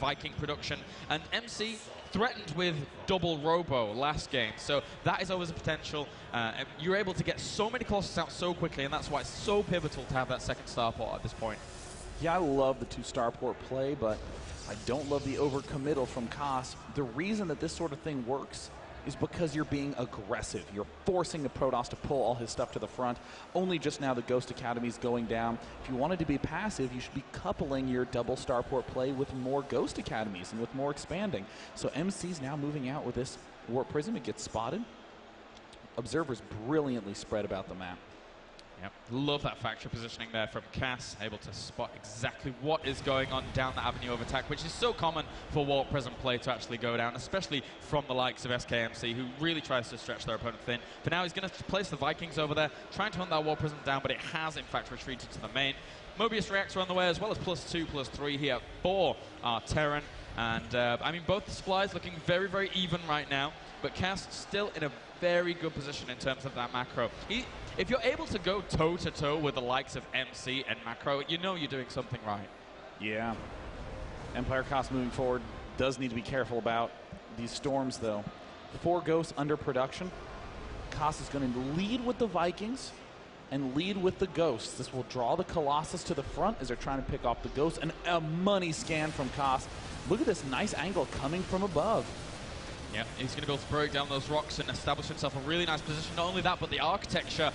Viking production. And MC threatened with double Robo last game, so that is always a potential. You're able to get so many Colossus out so quickly, and that's why it's so pivotal to have that 2nd starport at this point. Yeah, I love the 2 starport play, but I don't love the overcommittal from Koss. The reason that this sort of thing works is because you're being aggressive. You're forcing the Protoss to pull all his stuff to the front. Only just now the Ghost Academy is going down. If you wanted to be passive, you should be coupling your double starport play with more Ghost Academies and with more expanding. So MC's now moving out with this Warp Prism. It gets spotted. Observers brilliantly spread about the map. Yep, love that factory positioning there from Cass, able to spot exactly what is going on down the avenue of attack, which is so common for Warp Prism play to actually go down, especially from the likes of SKMC, who really tries to stretch their opponent thin. For now, he's going to place the Vikings over there, trying to hunt that Warp Prism down, but it has, in fact, retreated to the main. Mobius Reactor on the way, as well as +2, +3 here for our Terran. And, I mean, both the supplies looking very, very even right now, but Cass still in a very good position in terms of that macro. If you're able to go toe-to-toe with the likes of MC and macro, you know you're doing something right. Yeah. Empire Cost moving forward does need to be careful about these storms, though. 4 ghosts under production. Cost is going to lead with the Vikings and lead with the ghosts. This will draw the Colossus to the front as they're trying to pick off the ghosts. And a money scan from Cost. Look at this nice angle coming from above. Yeah, he's going to be able to break down those rocks and establish himself a really nice position. Not only that, but the architecture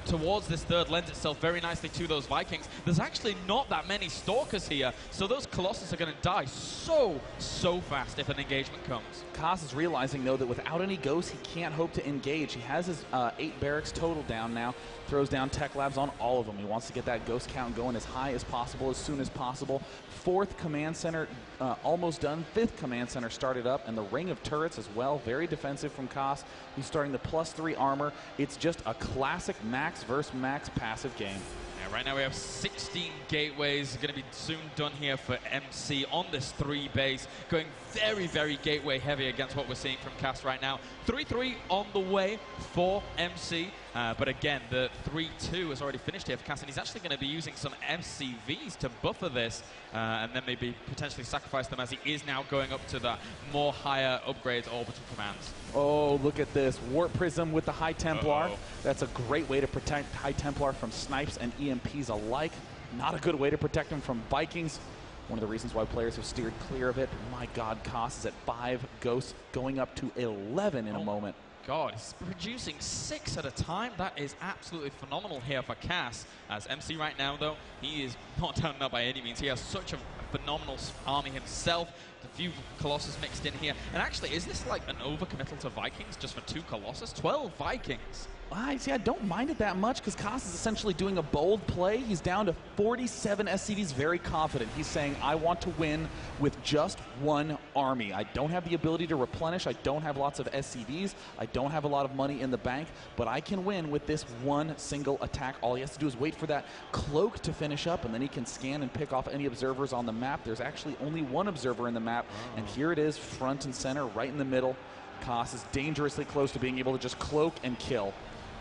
towards this third lends itself very nicely to those Vikings. There's actually not that many Stalkers here, so those Colossus are going to die so fast if an engagement comes. Koss is realizing, though, that without any ghosts, he can't hope to engage. He has his 8 barracks total down now. Throws down tech labs on all of them. He wants to get that ghost count going as high as possible, as soon as possible. 4th command center almost done. 5th command center started up, and the ring of turrets as well. Very defensive from Koss. He's starting the +3 armor. It's just a classic max versus max passive game. Yeah, right now we have 16 gateways going to be soon done here for MC on this 3 base. Going very gateway heavy against what we're seeing from Cass right now. 3-3 on the way for MC. But again, the 3-2 has already finished here for Cass, and he's actually going to be using some MCVs to buffer this, and then maybe potentially sacrifice them as he is now going up to the more higher upgrades orbital commands. Oh, look at this. Warp Prism with the High Templar. That's a great way to protect High Templar from snipes and EMPs alike. Not a good way to protect him from Vikings. One of the reasons why players have steered clear of it. My God, Koss is at 5 ghosts, going up to 11 in a moment. God, he's producing 6 at a time. That is absolutely phenomenal here for Cass. As MC right now, though, he is not down now by any means. He has such a phenomenal army himself. A few Colossus mixed in here. And actually, is this like an overcommittal to Vikings just for 2 Colossus? 12 Vikings. See, I don't mind it that much because Koss is essentially doing a bold play. He's down to 47 SCVs, very confident. He's saying, I want to win with just 1 army. I don't have the ability to replenish. I don't have lots of SCVs. I don't have a lot of money in the bank, but I can win with this 1 single attack. All he has to do is wait for that cloak to finish up, and then he can scan and pick off any observers on the map. There's actually only 1 observer in the map, and here it is, front and center, right in the middle. Koss is dangerously close to being able to just cloak and kill.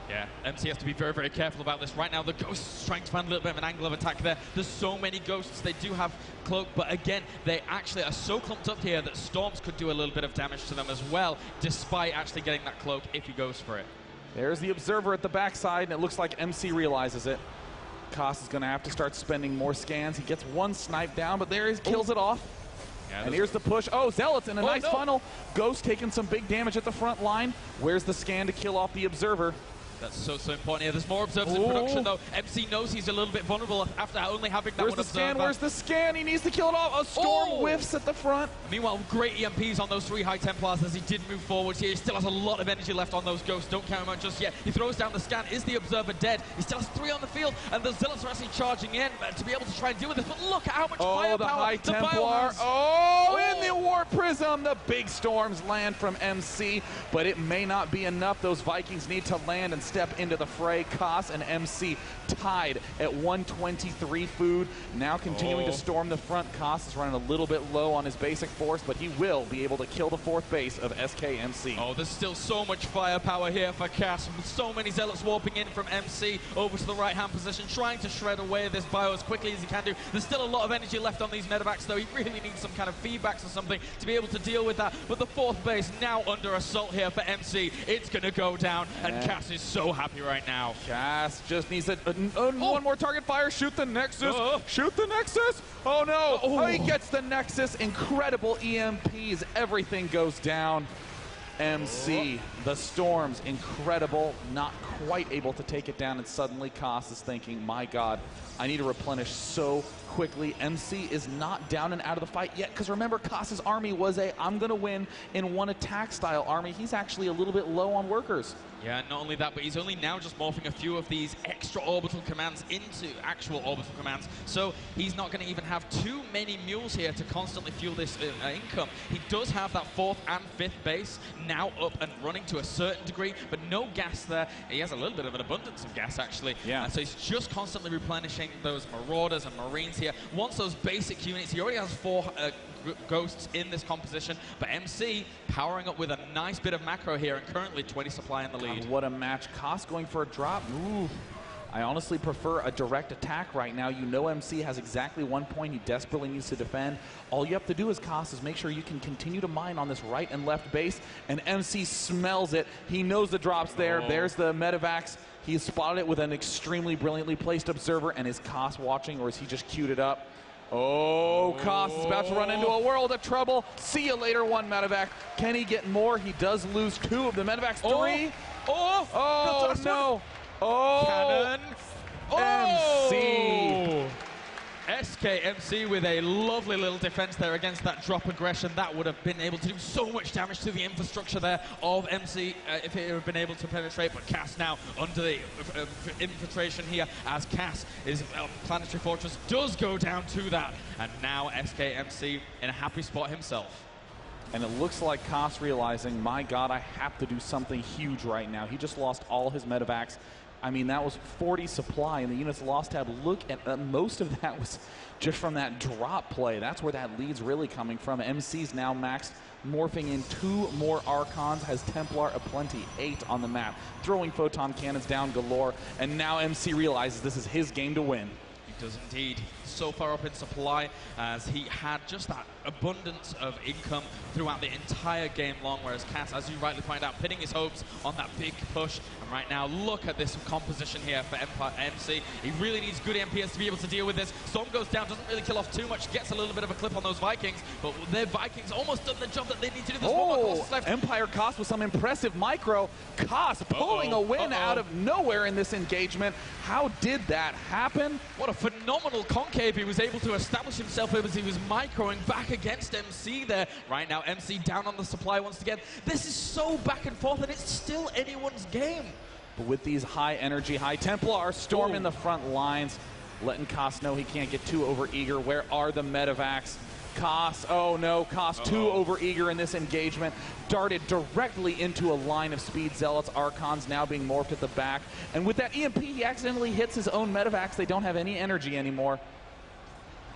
Yeah, MC has to be very careful about this. Right now, the Ghosts trying to find a little bit of an angle of attack there. There's so many Ghosts. They do have Cloak, but again, they actually are so clumped up here that Storms could do a little bit of damage to them as well, despite actually getting that Cloak if he goes for it. There's the Observer at the backside, and it looks like MC realizes it. Koss is going to have to start spending more scans. He gets 1 snipe down, but there he kills it off. Yeah, and here's the push. Oh, Zealots in a nice funnel. Ghost taking some big damage at the front line. Where's the scan to kill off the Observer? That's so important here. There's more observers in production, though. MC knows he's a little bit vulnerable after only having that one observer. Where's the scan? He needs to kill it off. A Storm whiffs at the front. Meanwhile, great EMPs on those 3 High Templars as he did move forward here. He still has a lot of energy left on those Ghosts. Don't count him out just yet. He throws down the scan. Is the Observer dead? He still has 3 on the field, and the Zealots are actually charging in to be able to try and deal with this. But look at how much firepower the High Templar. In the Warp Prism. The big Storms land from MC, but it may not be enough. Those Vikings need to land and step into the fray. Koss and MC tied at 123 food. Now continuing to storm the front. Koss is running a little bit low on his basic force, but he will be able to kill the 4th base of SKMC. Oh, there's still so much firepower here for Cass. So many Zealots warping in from MC over to the right-hand position, trying to shred away this bio as quickly as he can do. There's still a lot of energy left on these medevacs, though. He really needs some kind of feedbacks or something to be able to deal with that. But the 4th base now under assault here for MC. It's going to go down, and Cass is so happy right now. Cass just needs one more target fire. Shoot the Nexus. Shoot the Nexus. Oh, no. Oh, he gets the Nexus. Incredible EMPs. Everything goes down. MC, the Storms, incredible. Not quite able to take it down, and suddenly Koss is thinking, my God, I need to replenish so quickly. MC is not down and out of the fight yet, because remember, Koss's army was a I'm going to win in 1 attack style army. He's actually a little bit low on workers. Yeah, not only that, but he's only now just morphing a few of these extra orbital commands into actual orbital commands. So he's not going to even have too many mules here to constantly fuel this income. He does have that 4th and 5th base now up and running to a certain degree, but no gas there. He has a little bit of an abundance of gas, actually. Yeah. So he's just constantly replenishing those Marauders and Marines here. Once those basic units, he already has 4 ghosts in this composition, but MC powering up with a nice bit of macro here, and currently 20 supply in the lead. God, what a match. Cost going for a drop. Ooh. I honestly prefer a direct attack right now. You know MC has exactly 1 point he desperately needs to defend. All you have to do as Cost is make sure you can continue to mine on this right and left base, and MC smells it. He knows the drop's there. There's the medevacs. He spotted it with an extremely brilliantly placed observer, and is Cost watching, or is he just queued it up? Oh, Cost is about to run into a world of trouble. See you later, one medevac. Can he get more? He does lose 2 of the medevacs. 3. Oh, no. Oh, Cannon. MC. SKMC with a lovely little defense there against that drop aggression. That would have been able to do so much damage to the infrastructure there of MC if it had been able to penetrate. But Cass now under the infiltration here, as Cass is Planetary Fortress does go down to that. And now SKMC in a happy spot himself. And it looks like Cost realizing, my God, I have to do something huge right now. He just lost all his medevacs. I mean, that was 40 supply in the units lost tab. Look at most of that was just from that drop play. That's where that lead's really coming from. MC's now maxed, morphing in 2 more Archons, has Templar aplenty, 8 on the map, throwing photon cannons down galore, and now MC realizes this is his game to win. He does indeed. So far up in supply, as he had just that abundance of income throughout the entire game long, whereas Cass, as you rightly pointed out, pinning his hopes on that big push. And right now, look at this composition here for MC. He really needs good MPs to be able to deal with this. Storm goes down, doesn't really kill off too much, gets a little bit of a clip on those Vikings, but their Vikings almost done the job that they need to do. There's one more cost left. Empire Cost with some impressive micro. Cost pulling a win out of nowhere in this engagement. How did that happen? What a phenomenal concave he was able to establish himself with as he was microing back against MC there. Right now, MC down on the supply once again. This is so back and forth, and it's still anyone's game. But with these high energy, high Templar, Storm in the front lines, letting Cost know he can't get too overeager. Where are the medevacs? Cost, oh no, Cost too overeager in this engagement. Darted directly into a line of speed zealots. Archons now being morphed at the back. And with that EMP, he accidentally hits his own medevacs. They don't have any energy anymore.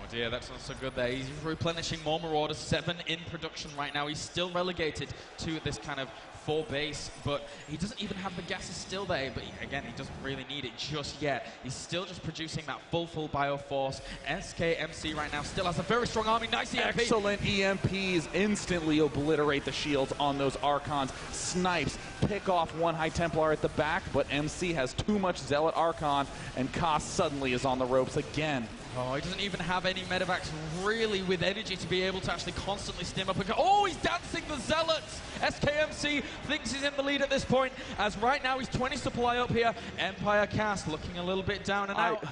Oh dear, that's not so good there. He's replenishing more Marauders, 7 in production right now. He's still relegated to this kind of 4 base, but he doesn't even have the gases still there. But again, he doesn't really need it just yet. He's still just producing that full bioforce. SKMC right now still has a very strong army. Nice EMP. Excellent EMPs instantly obliterate the shields on those Archons. Snipes pick off 1 High Templar at the back, but MC has too much Zealot Archon, and Cost suddenly is on the ropes again. Oh, he doesn't even have any medevacs really with energy to be able to actually constantly stim up and go. Oh, he's dancing the Zealots! SKMC thinks he's in the lead at this point, as right now he's 20 supply up here. Empire Cast looking a little bit down and out.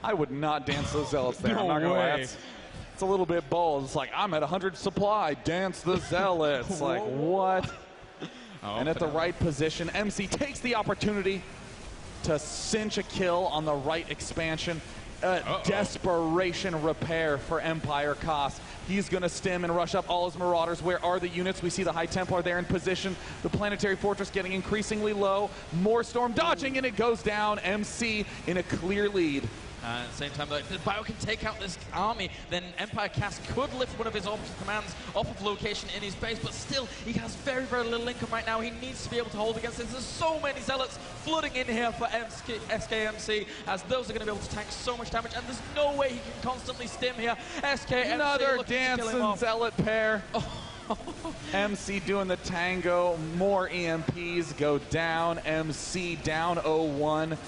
I would not dance those Zealots there. No I'm not gonna way. lie. It's a little bit bold. It's like, I'm at 100 supply, dance the Zealots. Like, what? And at the right position, MC takes the opportunity to cinch a kill on the right expansion. Desperation repair for Empire Cost. He's going to stim and rush up all his Marauders. Where are the units? We see the High Templar there in position. The Planetary Fortress getting increasingly low. More Storm dodging, and it goes down. MC in a clear lead. At the same time, if the Bio can take out this army, then Empire Cast could lift one of his orbital commands off of location in his base, but still, he has very, very little income right now. He needs to be able to hold against this. There's so many Zealots flooding in here for SKMC, as those are going to be able to tank so much damage, and there's no way he can constantly stim here. SKMC Another dancing Zealot pair. MC doing the tango. More EMPs go down. MC down 0-1.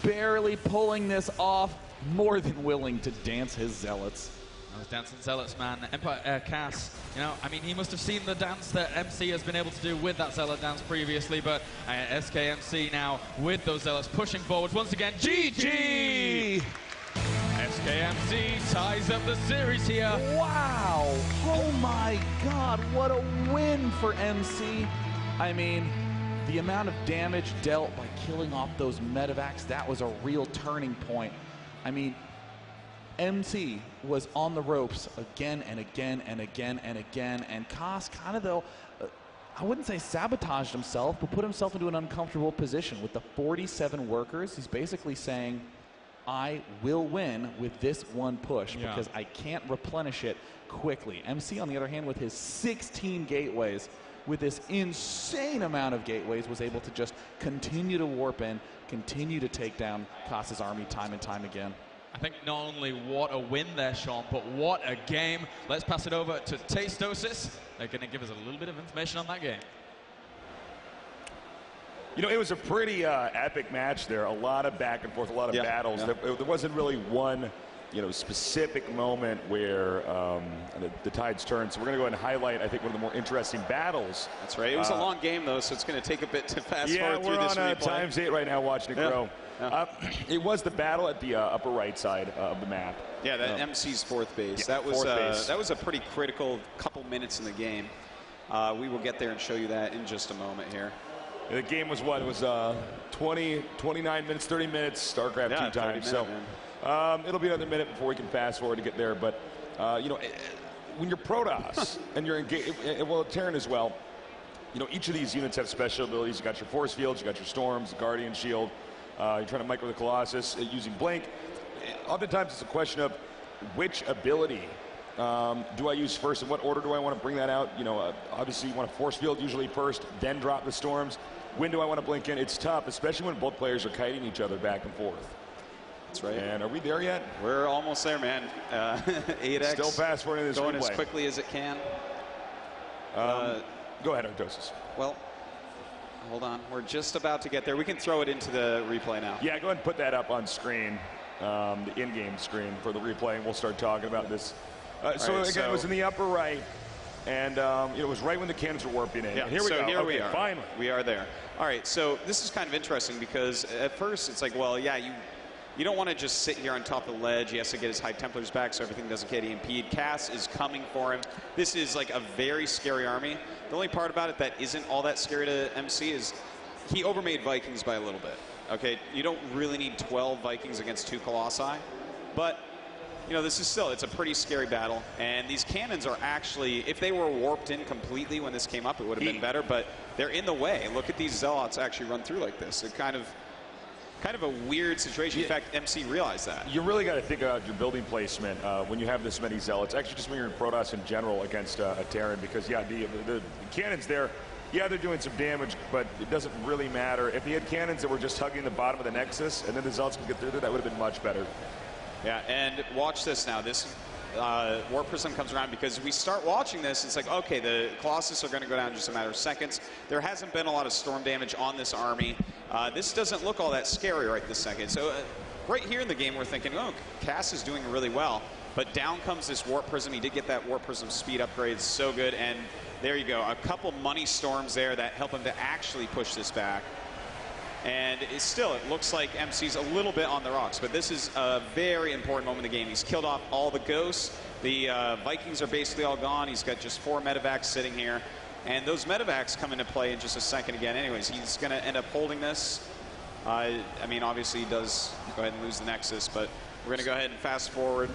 Barely pulling this off, more than willing to dance his Zealots. Those dancing Zealots, man. Empire Cass, you know, I mean, he must have seen the dance that MC has been able to do with that Zealot dance previously, but SKMC now with those Zealots pushing forward once again. GG! SKMC ties up the series here. Wow! Oh my God, what a win for MC. I mean, the amount of damage dealt by killing off those medevacs, that was a real turning point. I mean, MC was on the ropes again and again and again and again, and Cost kind of, though, I wouldn't say sabotaged himself, but put himself into an uncomfortable position. With the 47 workers, he's basically saying, I will win with this one push because I can't replenish it quickly. MC, on the other hand, with his 16 gateways, with this insane amount of gateways, was able to just continue to warp in, continue to take down Kasa's army time and time again. I think not only what a win there, Sean, but what a game. Let's pass it over to Tastosis. They're going to give us a little bit of information on that game. You know, it was a pretty epic match there. A lot of back and forth, a lot of battles. There wasn't really one, you know, specific moment where the tides turned. So we're going to go ahead and highlight, I think, one of the more interesting battles. That's right. It was a long game, though, so it's going to take a bit to fast forward through this replay. Yeah, we're on ×8 right now watching it grow. It was the battle at the upper right side of the map. Yeah, that MC's fourth base. Yeah, that was a pretty critical couple minutes in the game. We will get there and show you that in just a moment here. The game was what? It was 29 minutes, 30 minutes, Starcraft 2 times. So it'll be another minute before we can fast forward to get there. But, you know, when you're Protoss and you're engaged, well, Terran as well, you know, each of these units have special abilities. You got your force fields, you got your storms, Guardian Shield. You're trying to micro the Colossus using Blink. Oftentimes it's a question of which ability do I use first, and what order do I want to bring that out? You know, obviously you want to force field usually first, then drop the storms. When do I want to blink in? It's tough, especially when both players are kiting each other back and forth. That's right. And are we there yet? We're almost there, man. 8X. Still fast forwarding this going replay. as quickly as it can. Go ahead, Artosis. Well, hold on. We're just about to get there. We can throw it into the replay now. Yeah, go ahead and put that up on screen, the in-game screen for the replay, and we'll start talking about this. So again, it was in the upper right, and it was right when the cannons were warping in. Yeah, and here we go. Here we are. Finally. We are there. All right, so this is kind of interesting because at first it's like, well, yeah, you don't want to just sit here on top of the ledge. He has to get his high Templars back so everything doesn't get EMP'd. Cass is coming for him. This is like a very scary army. The only part about it that isn't all that scary to MC is he overmade Vikings by a little bit. Okay, you don't really need 12 Vikings against 2 Colossi, but you know, this is still, it's a pretty scary battle, and these cannons are actually, if they were warped in completely when this came up, it would have been better, but they're in the way. Look at these Zealots actually run through like this. It's kind of a weird situation. In fact, MC realized that. You really got to think about your building placement when you have this many Zealots. Actually, just when you're in Protoss in general against a Terran, because, yeah, the cannons there, yeah, they're doing some damage, but it doesn't really matter. If he had cannons that were just hugging the bottom of the Nexus, and then the Zealots could get through there, that would have been much better. Yeah, and watch this now. This Warp Prism comes around because we start watching this. It's like, okay, the Colossus are going to go down in just a matter of seconds. There hasn't been a lot of storm damage on this army. This doesn't look all that scary right this second. So right here in the game, we're thinking, oh, Cass is doing really well. But down comes this Warp Prism. He did get that Warp Prism speed upgrade. So good. And there you go. A couple money storms there that help him to actually push this back. And it looks like MC's a little bit on the rocks, but this is a very important moment in the game. He's killed off all the ghosts. The Vikings are basically all gone. He's got just 4 medevacs sitting here. And those medevacs come into play in just a second again. Anyways, he's going to end up holding this. I mean, obviously he does go ahead and lose the Nexus, but we're going to go ahead and fast forward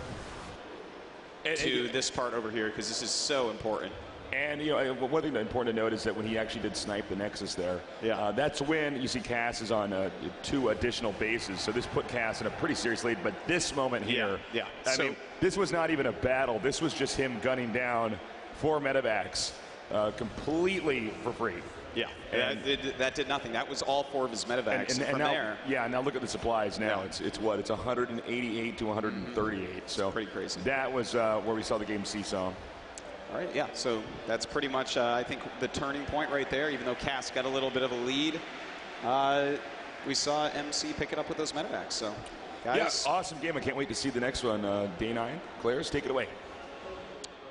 to this part over here because this is so important. And, you know, one thing that's important to note is that when he actually did snipe the Nexus there, that's when you see Cass is on 2 additional bases. So this put Cass in a pretty serious lead. But this moment here, I mean, this was not even a battle. This was just him gunning down 4 medevacs completely for free. Yeah, and that did nothing. That was all 4 of his medevacs. And from now, there, now look at the supplies now. It's what? It's 188 to 138. So pretty crazy. That was where we saw the game seesaw. All right, yeah, so that's pretty much, I think, the turning point right there. Even though Cass got a little bit of a lead, we saw MC pick it up with those medevacs. So, guys. Yeah, awesome game. I can't wait to see the next one. Day 9. Claire's, take it away.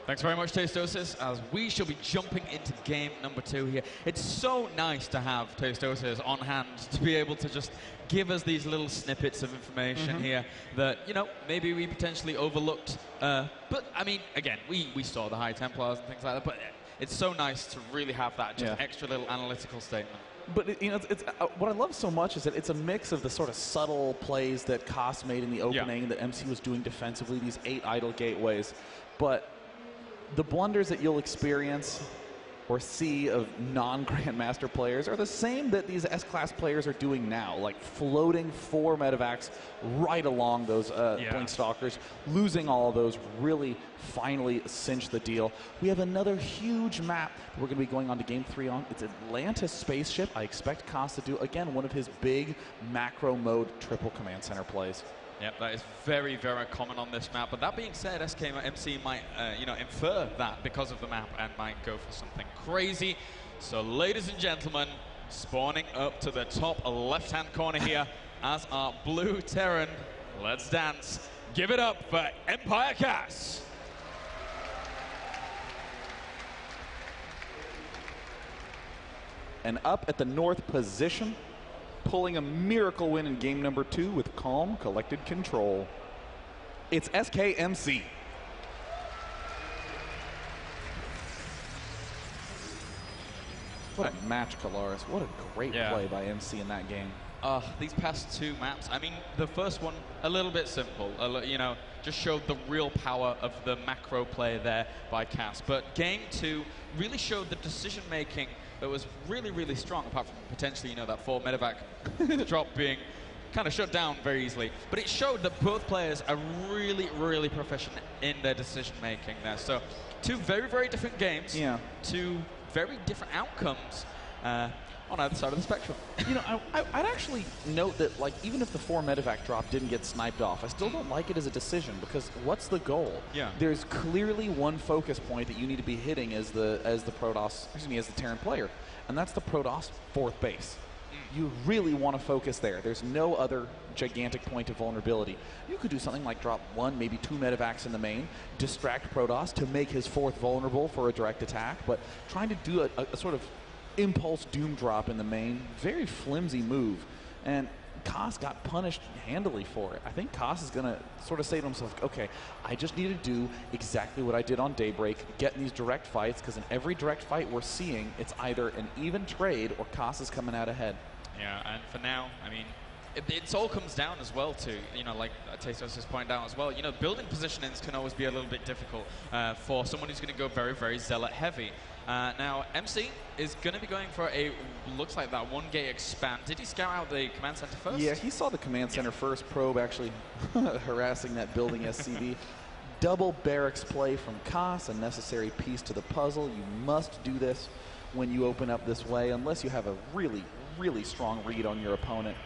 Thanks very much, Tastosis, as we shall be jumping into game number 2 here. It's so nice to have Tastosis on hand to be able to just give us these little snippets of information here that, you know, maybe we potentially overlooked. But, I mean, again, we saw the High Templars and things like that, but it's so nice to really have that just extra little analytical statement. But, you know, what I love so much is that it's a mix of the sort of subtle plays that Koss made in the opening, that MC was doing defensively, these 8 idle gateways. But the blunders that you'll experience or sea of non-Grandmaster players are the same that these S-Class players are doing now, like floating 4 medevacs right along those Blink Stalkers, losing all of those, really finally cinch the deal. We have another huge map that we're going to be going on to Game 3 on. It's Atlantis Spaceship. I expect Koss to do, again, one of his big macro mode triple command center plays. Yep, that is very, very common on this map. But that being said, SKMC might, infer that because of the map and might go for something crazy. So, ladies and gentlemen, spawning up to the top left-hand corner here as our blue Terran. Let's dance. Give it up for Empire Cass. And up at the north position, pulling a miracle win in game number 2 with calm, collected control. It's SKMC. What a match, Kalaris. What a great play by MC in that game. These past 2 maps, I mean, the first one, a little bit simple, just showed the real power of the macro play there by Cass. But game 2 really showed the decision-making that was really, really strong, apart from potentially, that 4 medevac drop being kind of shut down very easily. But it showed that both players are really, really proficient in their decision-making there. So 2 very, very different games, 2 very different outcomes on either side of the spectrum. I'd actually note that, like, even if the 4 medevac drop didn't get sniped off, I still don't like it as a decision, because what's the goal? Yeah. There's clearly one focus point that you need to be hitting as the Protoss, as the Terran player, and that's the Protoss 4th base. You really want to focus there. There's no other gigantic point of vulnerability. You could do something like drop 1, maybe 2 medevacs in the main, distract Protoss to make his 4th vulnerable for a direct attack, but trying to do a sort of impulse doom drop in the main, very flimsy move, and Koss got punished handily for it. I think Koss is going to sort of say to himself, okay, I just need to do exactly what I did on Daybreak, get in these direct fights, because in every direct fight we're seeing, it's either an even trade or Koss is coming out ahead. Yeah, and for now, I mean, it all comes down as well to, like Tastos has pointed out as well, building positionings can always be a little bit difficult for someone who's going to go very, very zealot heavy. Now, MC is going to be going for looks like that 1-gate expand. Did he scout out the command center first? Yeah, he saw the command center first. Probe actually harassing that building SCV. Double barracks play from Koss, a necessary piece to the puzzle. You must do this when you open up this way, unless you have a really, really strong read on your opponent.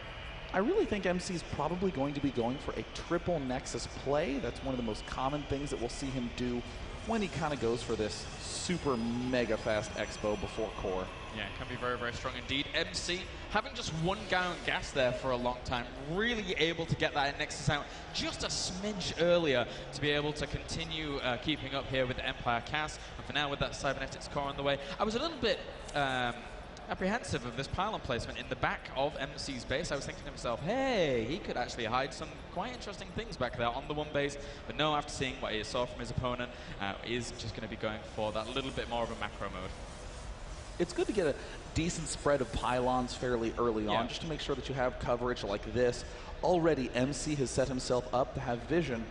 I really think MC is probably going to be going for a triple Nexus play. That's one of the most common things that we'll see him do when he kind of goes for this super mega fast expo before core. Yeah, it can be very, very strong indeed. MC, having just 1 gallon gas there for a long time, really able to get that Nexus out just a smidge earlier to be able to continue keeping up here with Empire Cass. And for now, with that cybernetics core on the way, I was a little bit apprehensive of this pylon placement in the back of MC's base. I was thinking to myself, hey, he could actually hide some quite interesting things back there on the 1 base. But no, after seeing what he saw from his opponent, is just going to be going for that little bit more of a macro mode. It's good to get a decent spread of pylons fairly early on, just to make sure that you have coverage like this. Already, MC has set himself up to have vision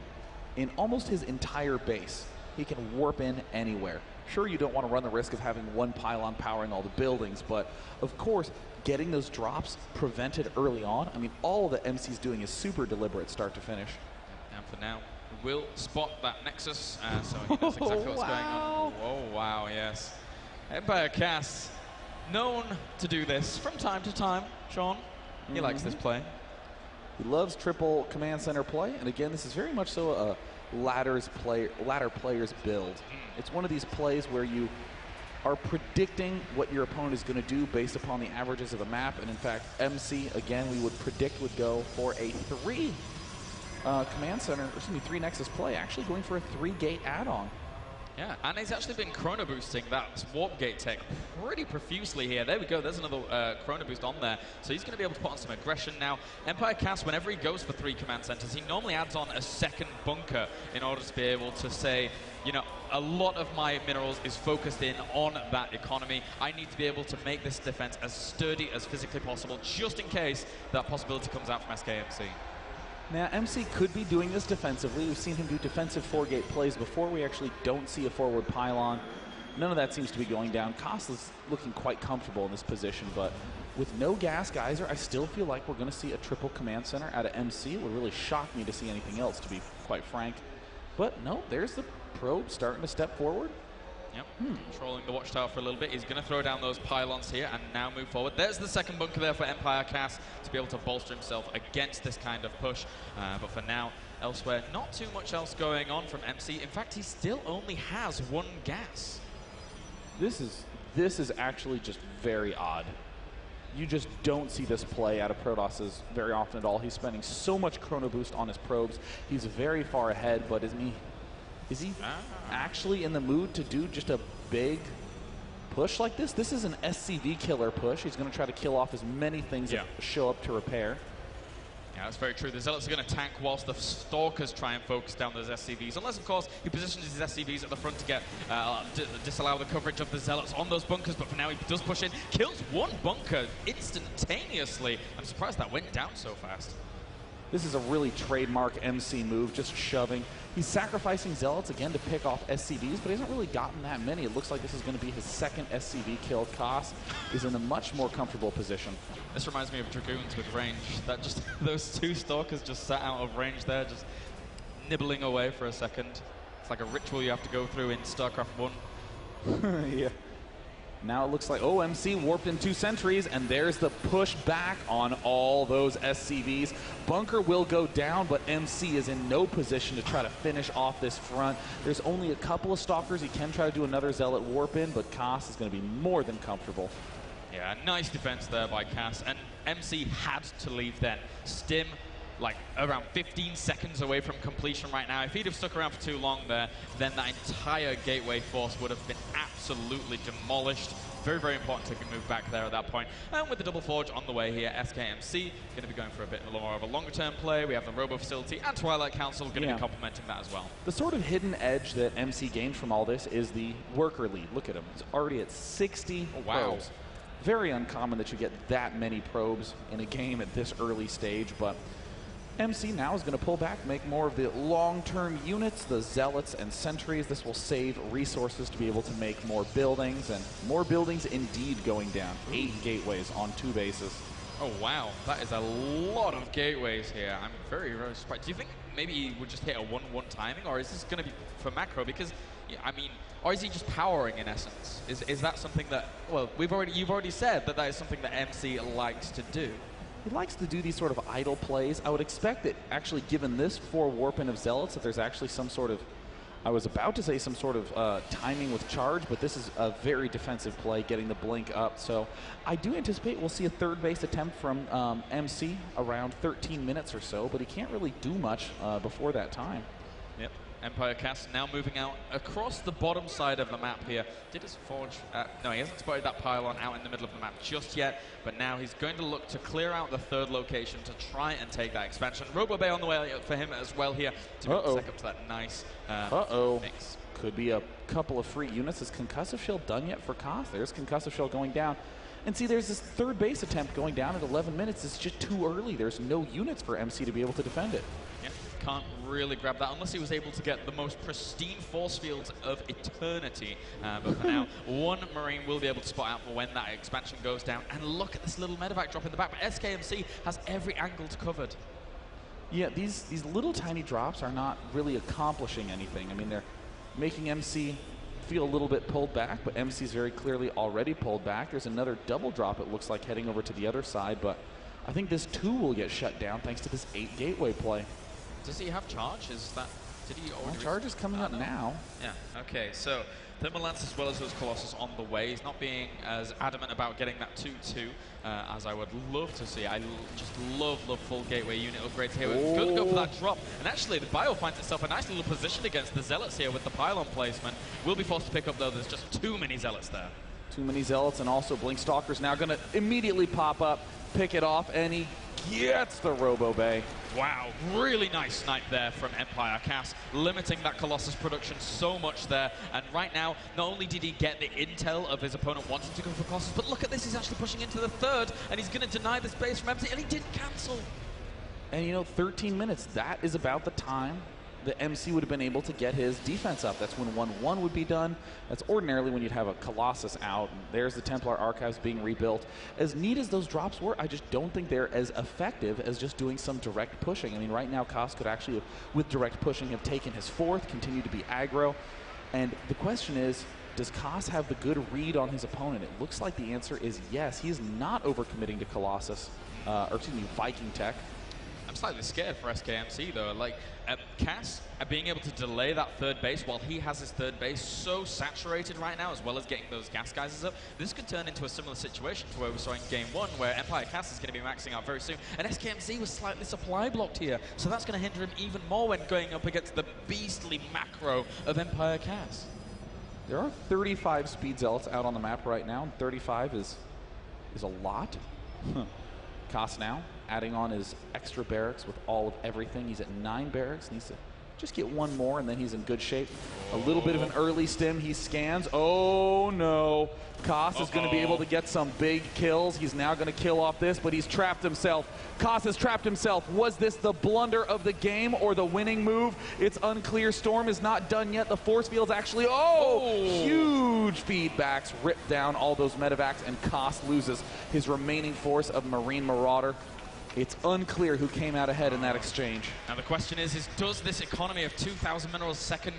in almost his entire base. He can warp in anywhere. Sure, you don't want to run the risk of having 1 pylon powering all the buildings, but of course, getting those drops prevented early on. I mean, all that MC's doing is super deliberate start to finish. And for now, we'll spot that Nexus, so he knows exactly what's going on. Oh, wow, yes. Empire Cass, known to do this from time to time, Sean. He likes this play. He loves triple command center play, and again, this is very much so a ladder player's build. It's one of these plays where you are predicting what your opponent is going to do based upon the averages of the map, and in fact, MC, again, we would predict would go for a 3 command center, or excuse me, 3 Nexus play, actually going for a 3-gate add-on. Yeah, and he's actually been chrono boosting that warp gate tech pretty profusely here. There we go, there's another chrono boost on there. So he's going to be able to put on some aggression now. Empire Cass, whenever he goes for 3 command centers, he normally adds on a 2nd bunker in order to be able to say, a lot of my minerals is focused in on that economy. I need to be able to make this defense as sturdy as physically possible, just in case that possibility comes out from SKMC. Now, MC could be doing this defensively. We've seen him do defensive 4-gate plays before. We actually don't see a forward pylon. none of that seems to be going down. Kosla's looking quite comfortable in this position, but with no gas geyser, I still feel like we're going to see a triple command center out of MC. It would really shock me to see anything else, to be quite frank. But no, there's the probe starting to step forward. Yep, controlling the watchtower for a little bit. He's going to throw down those pylons here and now move forward. There's the second bunker there for Empire Cass to be able to bolster himself against this kind of push. But for now, elsewhere, not too much else going on from MC. In fact, he still only has one gas. This is actually just very odd. You just don't see this play out of Protos's very often at all. He's spending so much chrono boost on his probes. He's very far ahead, but is he actually in the mood to do just a big push like this? This is an SCV killer push. He's going to try to kill off as many things that show up to repair. Yeah, that's very true. The Zealots are going to tank whilst the Stalkers try and focus down those SCVs. Unless, of course, he positions his SCVs at the front to get disallow the coverage of the Zealots on those bunkers. But for now, he does push in. Kills one bunker instantaneously. I'm surprised that went down so fast. This is a really trademark MC move, just shoving. He's sacrificing Zealots again to pick off SCVs, but he hasn't really gotten that many. It looks like this is going to be his second SCV kill. Koss is in a much more comfortable position. This reminds me of Dragoons with range. That just those two Stalkers just sat out of range there, just nibbling away for a second. It's like a ritual you have to go through in Starcraft 1. Yeah. Now it looks like, oh, MC warped in 2 sentries, and there's the push back on all those SCVs. Bunker will go down, but MC is in no position to try to finish off this front. There's only a couple of Stalkers. He can try to do another Zealot warp in, but Koss is going to be more than comfortable. Yeah, nice defense there by Cass, and MC had to leave then. Stim, like around 15 seconds away from completion right now. If he'd have stuck around for too long there, then that entire gateway force would have been absolutely demolished. Very, very important to move back there at that point. And with the double forge on the way here, SKMC going to be going for a bit more of a longer-term play. We have the Robo Facility and Twilight Council going to be complementing that as well. The sort of hidden edge that MC gained from all this is the worker lead. Look at him. He's already at 60 probes. Very uncommon that you get that many probes in a game at this early stage, but MC now is going to pull back, make more of the long-term units, the Zealots and Sentries. This will save resources to be able to make more buildings, and more buildings indeed going down. 8 gateways on 2 bases. Oh, wow. That is a lot of gateways here. I'm very, very surprised. Do you think maybe he would just hit a 1-1 timing, or is this going to be for macro? Because, I mean, or is he just powering in essence? Is that something that, well, you've already said that is something that MC likes to do. He likes to do these sort of idle plays. I would expect that actually, given this 4 warp-in of Zealots, that there's actually some sort of, I was about to say some sort of timing with charge, but this is a very defensive play, getting the blink up. So I do anticipate we'll see a 3rd base attempt from MC around 13 minutes or so, but he can't really do much before that time. Yep. Empire Cass now moving out across the bottom side of the map here. Did his forge... no, he hasn't spotted that pylon out in the middle of the map just yet, but now he's going to look to clear out the 3rd location to try and take that expansion. Robo Bay on the way for him as well here to be able to set up to that nice mix. Could be a couple of free units. Is Concussive Shield done yet for Koss? There's Concussive Shield going down. And see, there's this 3rd base attempt going down at 11 minutes. It's just too early. There's no units for MC to be able to defend it. Yeah, can't really grab that unless he was able to get the most pristine force fields of eternity. But for now, 1 Marine will be able to spot out for when that expansion goes down. And look at this little medevac drop in the back. But SKMC has every angle covered. Yeah, these little tiny drops are not really accomplishing anything. I mean, they're making MC feel a little bit pulled back, but MC's very clearly already pulled back. There's another double drop, it looks like, heading over to the other side, but I think this too will get shut down thanks to this 8 gateway play. Does he have charge? Is that... Did he already... Well, charge is coming up now. Yeah, okay, so Thermal Lance as well as those Colossus on the way. He's not being as adamant about getting that 2-2 as I would love to see. I just love full gateway unit upgrades here. We're going to go for that drop. And actually, the Bio finds itself a nice little position against the Zealots here with the pylon placement. Will be forced to pick up, though. There's just too many Zealots there. Too many Zealots, and also Blink Stalker's now going to immediately pop up, pick it off, and he gets the Robo Bay. Wow, really nice snipe there from Empire Cass, limiting that Colossus production so much there. And right now, not only did he get the intel of his opponent wanting to go for Colossus, but look at this, he's actually pushing into the 3rd, and he's going to deny the space from MC, and he didn't cancel. And you know, 13 minutes, that is about the time the MC would have been able to get his defense up. That's when 1-1 would be done. That's ordinarily when you'd have a Colossus out. And there's the Templar Archives being rebuilt. As neat as those drops were, I just don't think they're as effective as just doing some direct pushing. I mean, right now, Koss could actually, with direct pushing, have taken his fourth, continue to be aggro. And the question is, does Koss have the good read on his opponent? It looks like the answer is yes. He is not overcommitting to Colossus, or excuse me, Viking Tech. I'm slightly scared for SKMC though. Like, Cass being able to delay that third base while he has his third base so saturated right now, as well as getting those gas geysers up, this could turn into a similar situation to where we saw in Game 1, where Empire Cass is going to be maxing out very soon, and SKMC was slightly supply blocked here, so that's going to hinder him even more when going up against the beastly macro of Empire Cass. There are 35 speed zealots out on the map right now, and 35 is a lot. Koss now adding on his extra barracks with all of everything. He's at 9 barracks. Needs to just get one more, and then he's in good shape. A little bit of an early stim. He scans. Oh, no. Koss is going to be able to get some big kills. He's now going to kill off this, but he's trapped himself. Koss has trapped himself. Was this the blunder of the game or the winning move? It's unclear. Storm is not done yet. The force field's actually, huge feedbacks. Rip down all those medevacs, and Koss loses his remaining force of Marine Marauder. It's unclear who came out ahead in that exchange. Now the question is does this economy of 2,000 minerals a second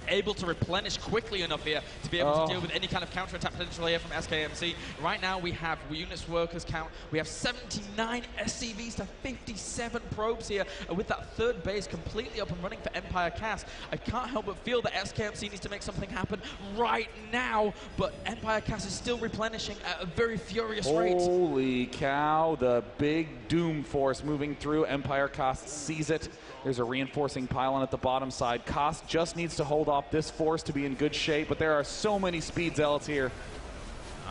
able to replenish quickly enough here to be able to deal with any kind of counterattack potential here from SKMC? Right now we have units workers count. We have 79 SCVs to 57 probes here, with that third base completely up and running for Empire Cass. I can't help but feel that SKMC needs to make something happen right now, but Empire Cass is still replenishing at a very furious rate. Holy cow, the big Doom force moving through. Empire Cass sees it. There's a reinforcing pylon at the bottom side. Koss just needs to hold off this force to be in good shape, but there are so many speed zealots here.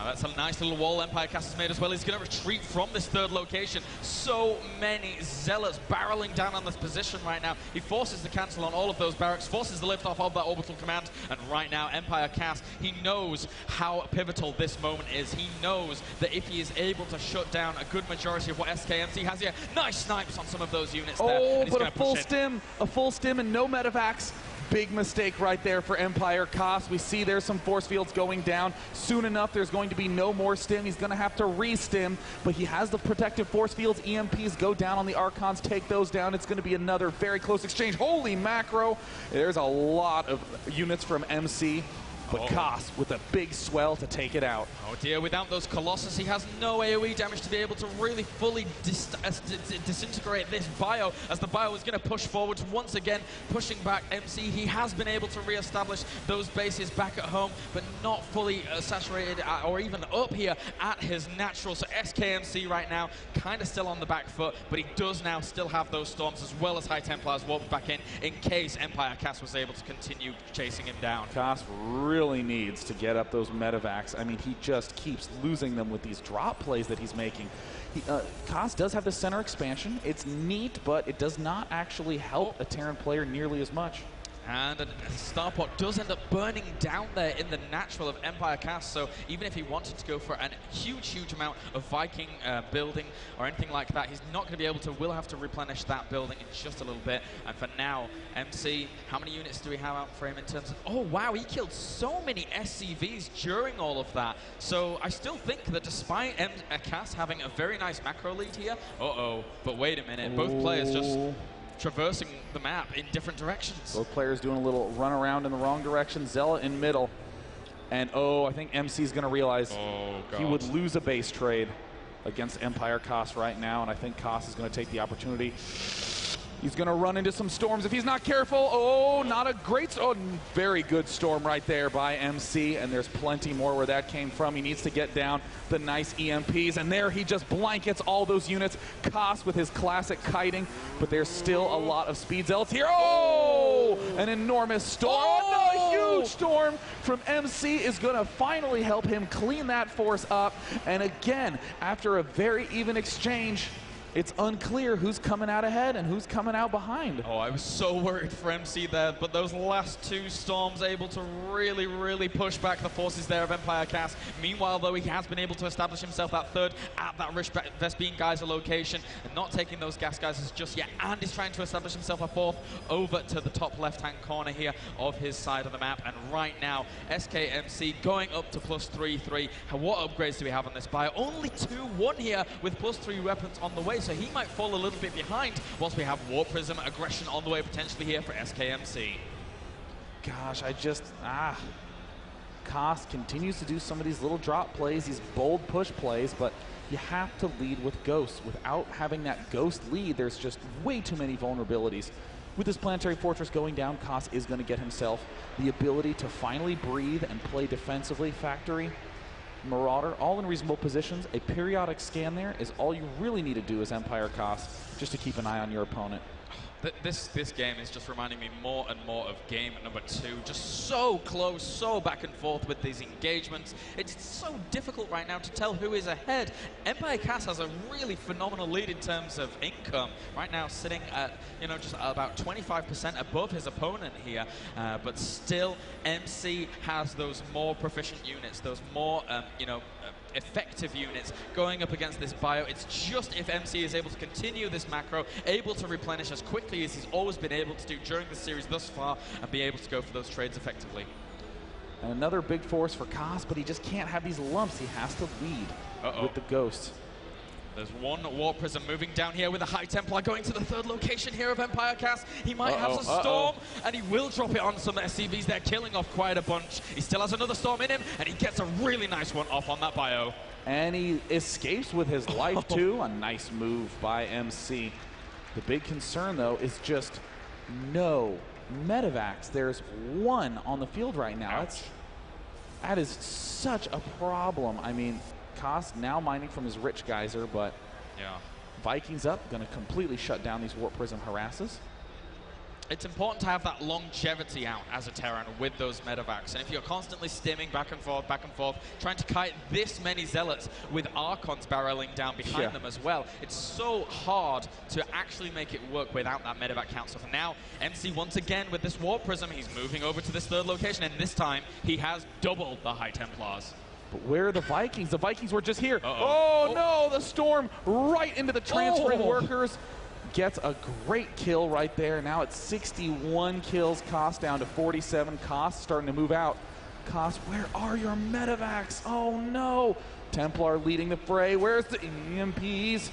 That's a nice little wall Empire Cass has made as well. He's going to retreat from this third location. So many zealots barreling down on this position right now. He forces the cancel on all of those barracks, forces the lift off of that orbital command, and right now Empire Cass, he knows how pivotal this moment is. He knows that if he is able to shut down a good majority of what SKMC has here, nice snipes on some of those units there. Oh, but a full stim and no medevacs. Big mistake right there for Empire Cass. We see there's some force fields going down. Soon enough, there's going to be no more stim. He's going to have to re-stim, but he has the protective force fields. EMPs go down on the Archons, take those down. It's going to be another very close exchange. Holy macro. There's a lot of units from MC, but Koss with a big swell to take it out. Oh dear, without those Colossus, he has no AoE damage to be able to really fully disintegrate this bio, as the bio is going to push forwards once again, pushing back MC. He has been able to re-establish those bases back at home, but not fully saturated or even up here at his natural. So SKMC right now kind of still on the back foot, but he does now still have those storms as well as High Templars warped back in case Empire Cass was able to continue chasing him down. Koss really needs to get up those medevacs. I mean, he just keeps losing them with these drop plays that he's making. Koss does have the center expansion. It's neat, but it does not actually help a Terran player nearly as much. And a Starport does end up burning down there in the natural of Empire Cass, so even if he wanted to go for a huge amount of Viking building or anything like that, he's not going to be able to. Will have to replenish that building in just a little bit. And for now, MC, how many units do we have out for him in terms of... Oh, wow, he killed so many SCVs during all of that. So I still think that despite Cass having a very nice macro lead here... but wait a minute, both players just... traversing the map in different directions. Both players doing a little run around in the wrong direction. Zealot in middle. And I think MC's going to realize he would lose a base trade against Empire Cass right now, and I think Cass is going to take the opportunity. He's going to run into some storms if he's not careful. Not a great... very good storm right there by MC, and there's plenty more where that came from. He needs to get down the nice EMPs, and there he just blankets all those units. Koss with his classic kiting, but there's still a lot of speed zealots here. An enormous storm. A huge storm from MC is going to finally help him clean that force up. And again, after a very even exchange, it's unclear who's coming out ahead and who's coming out behind. Oh, I was so worried for MC there, but those last two storms able to really, really push back the forces there of Empire Cast. Meanwhile, though, he has been able to establish himself that third at that Rich Vespine Geyser location and not taking those gas geysers just yet, and is trying to establish himself a fourth over to the top left-hand corner here of his side of the map. And right now, SKMC going up to +3-3. What upgrades do we have on this bio? Only 2-1 here with +3 weapons on the way, so he might fall a little bit behind whilst we have Warp Prism aggression on the way potentially here for SKMC. Gosh, Koss continues to do some of these little drop plays, these bold push plays, but you have to lead with Ghosts. Without having that Ghost lead, there's just way too many vulnerabilities. With this Planetary Fortress going down, Koss is going to get himself the ability to finally breathe and play defensively. Factory, Marauder, all in reasonable positions. A periodic scan there is all you really need to do as Empire Koss, just to keep an eye on your opponent. This game is just reminding me more and more of game number 2. Just so close, so back and forth with these engagements. It's so difficult right now to tell who is ahead. Empire Cast has a really phenomenal lead in terms of income. Right now sitting at, just about 25% above his opponent here. But still, MC has those more proficient units, those more, effective units going up against this bio. It's just if MC is able to continue this macro, able to replenish as quickly as he's always been able to do during the series thus far, and be able to go for those trades effectively. And another big force for Koss, but he just can't have these lumps. He has to lead with the Ghost. There's one Warp Prism moving down here with a High Templar going to the third location here of Empire Cast. He might have a Storm, and he will drop it on some SCVs. They're killing off quite a bunch. He still has another Storm in him, and he gets a really nice one off on that bio. And he escapes with his life, too. A nice move by MC. The big concern, though, is just no medevacs. There's one on the field right now. That is such a problem. I mean, Koss now mining from his Rich Geyser, but Vikings up, going to completely shut down these Warp Prism harasses. It's important to have that longevity out as a Terran with those medevacs. And if you're constantly stimming back and forth, trying to kite this many Zealots with Archons barreling down behind them as well, it's so hard to actually make it work without that medevac count. So for now, MC once again with this Warp Prism, he's moving over to this third location, and this time he has double the High Templars. But where are the Vikings? The Vikings were just here. Oh no, the Storm right into the transferring workers. Gets a great kill right there. Now it's 61 kills. Koss down to 47. Koss starting to move out. Koss, where are your medevacs? Oh no. Templar leading the fray. Where's the EMPs?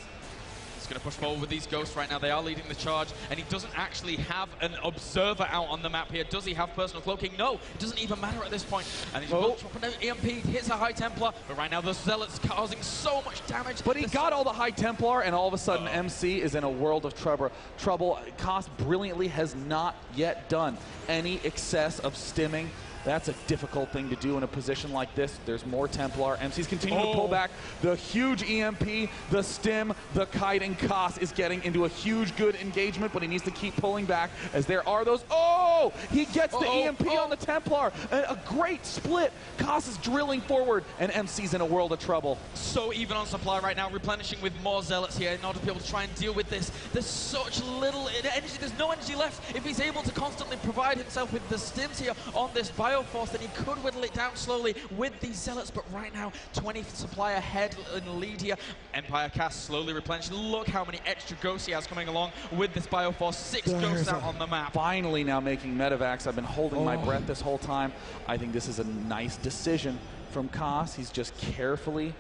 He's going to push forward with these Ghosts right now. They are leading the charge, and he doesn't actually have an Observer out on the map here. Does he have personal cloaking? No, it doesn't even matter at this point. And he's dropping an EMP, hits a High Templar, but right now the Zealots causing so much damage. But he got all the High Templar, and all of a sudden MC is in a world of trouble. Koss brilliantly has not yet done any excess of stimming. That's a difficult thing to do in a position like this. There's more Templar. MC's continuing to pull back. The huge EMP, the stim, the kite, and Koss is getting into a huge good engagement, but he needs to keep pulling back as there are those. Oh! He gets the EMP on the Templar. A great split. Koss is drilling forward, and MC's in a world of trouble. So even on supply right now, replenishing with more Zealots here in order to be able to try and deal with this. There's such little energy. There's no energy left. If he's able to constantly provide himself with the stims here on this bio force, then he could whittle it down slowly with these Zealots, but right now 20 supply ahead in the lead here. Empire Cast slowly replenishing. Look how many extra Ghosts he has coming along with this Bioforce. 6 Ghosts out on the map. Finally now making medevacs. I've been holding my breath this whole time. I think this is a nice decision from Koss. He's just carefully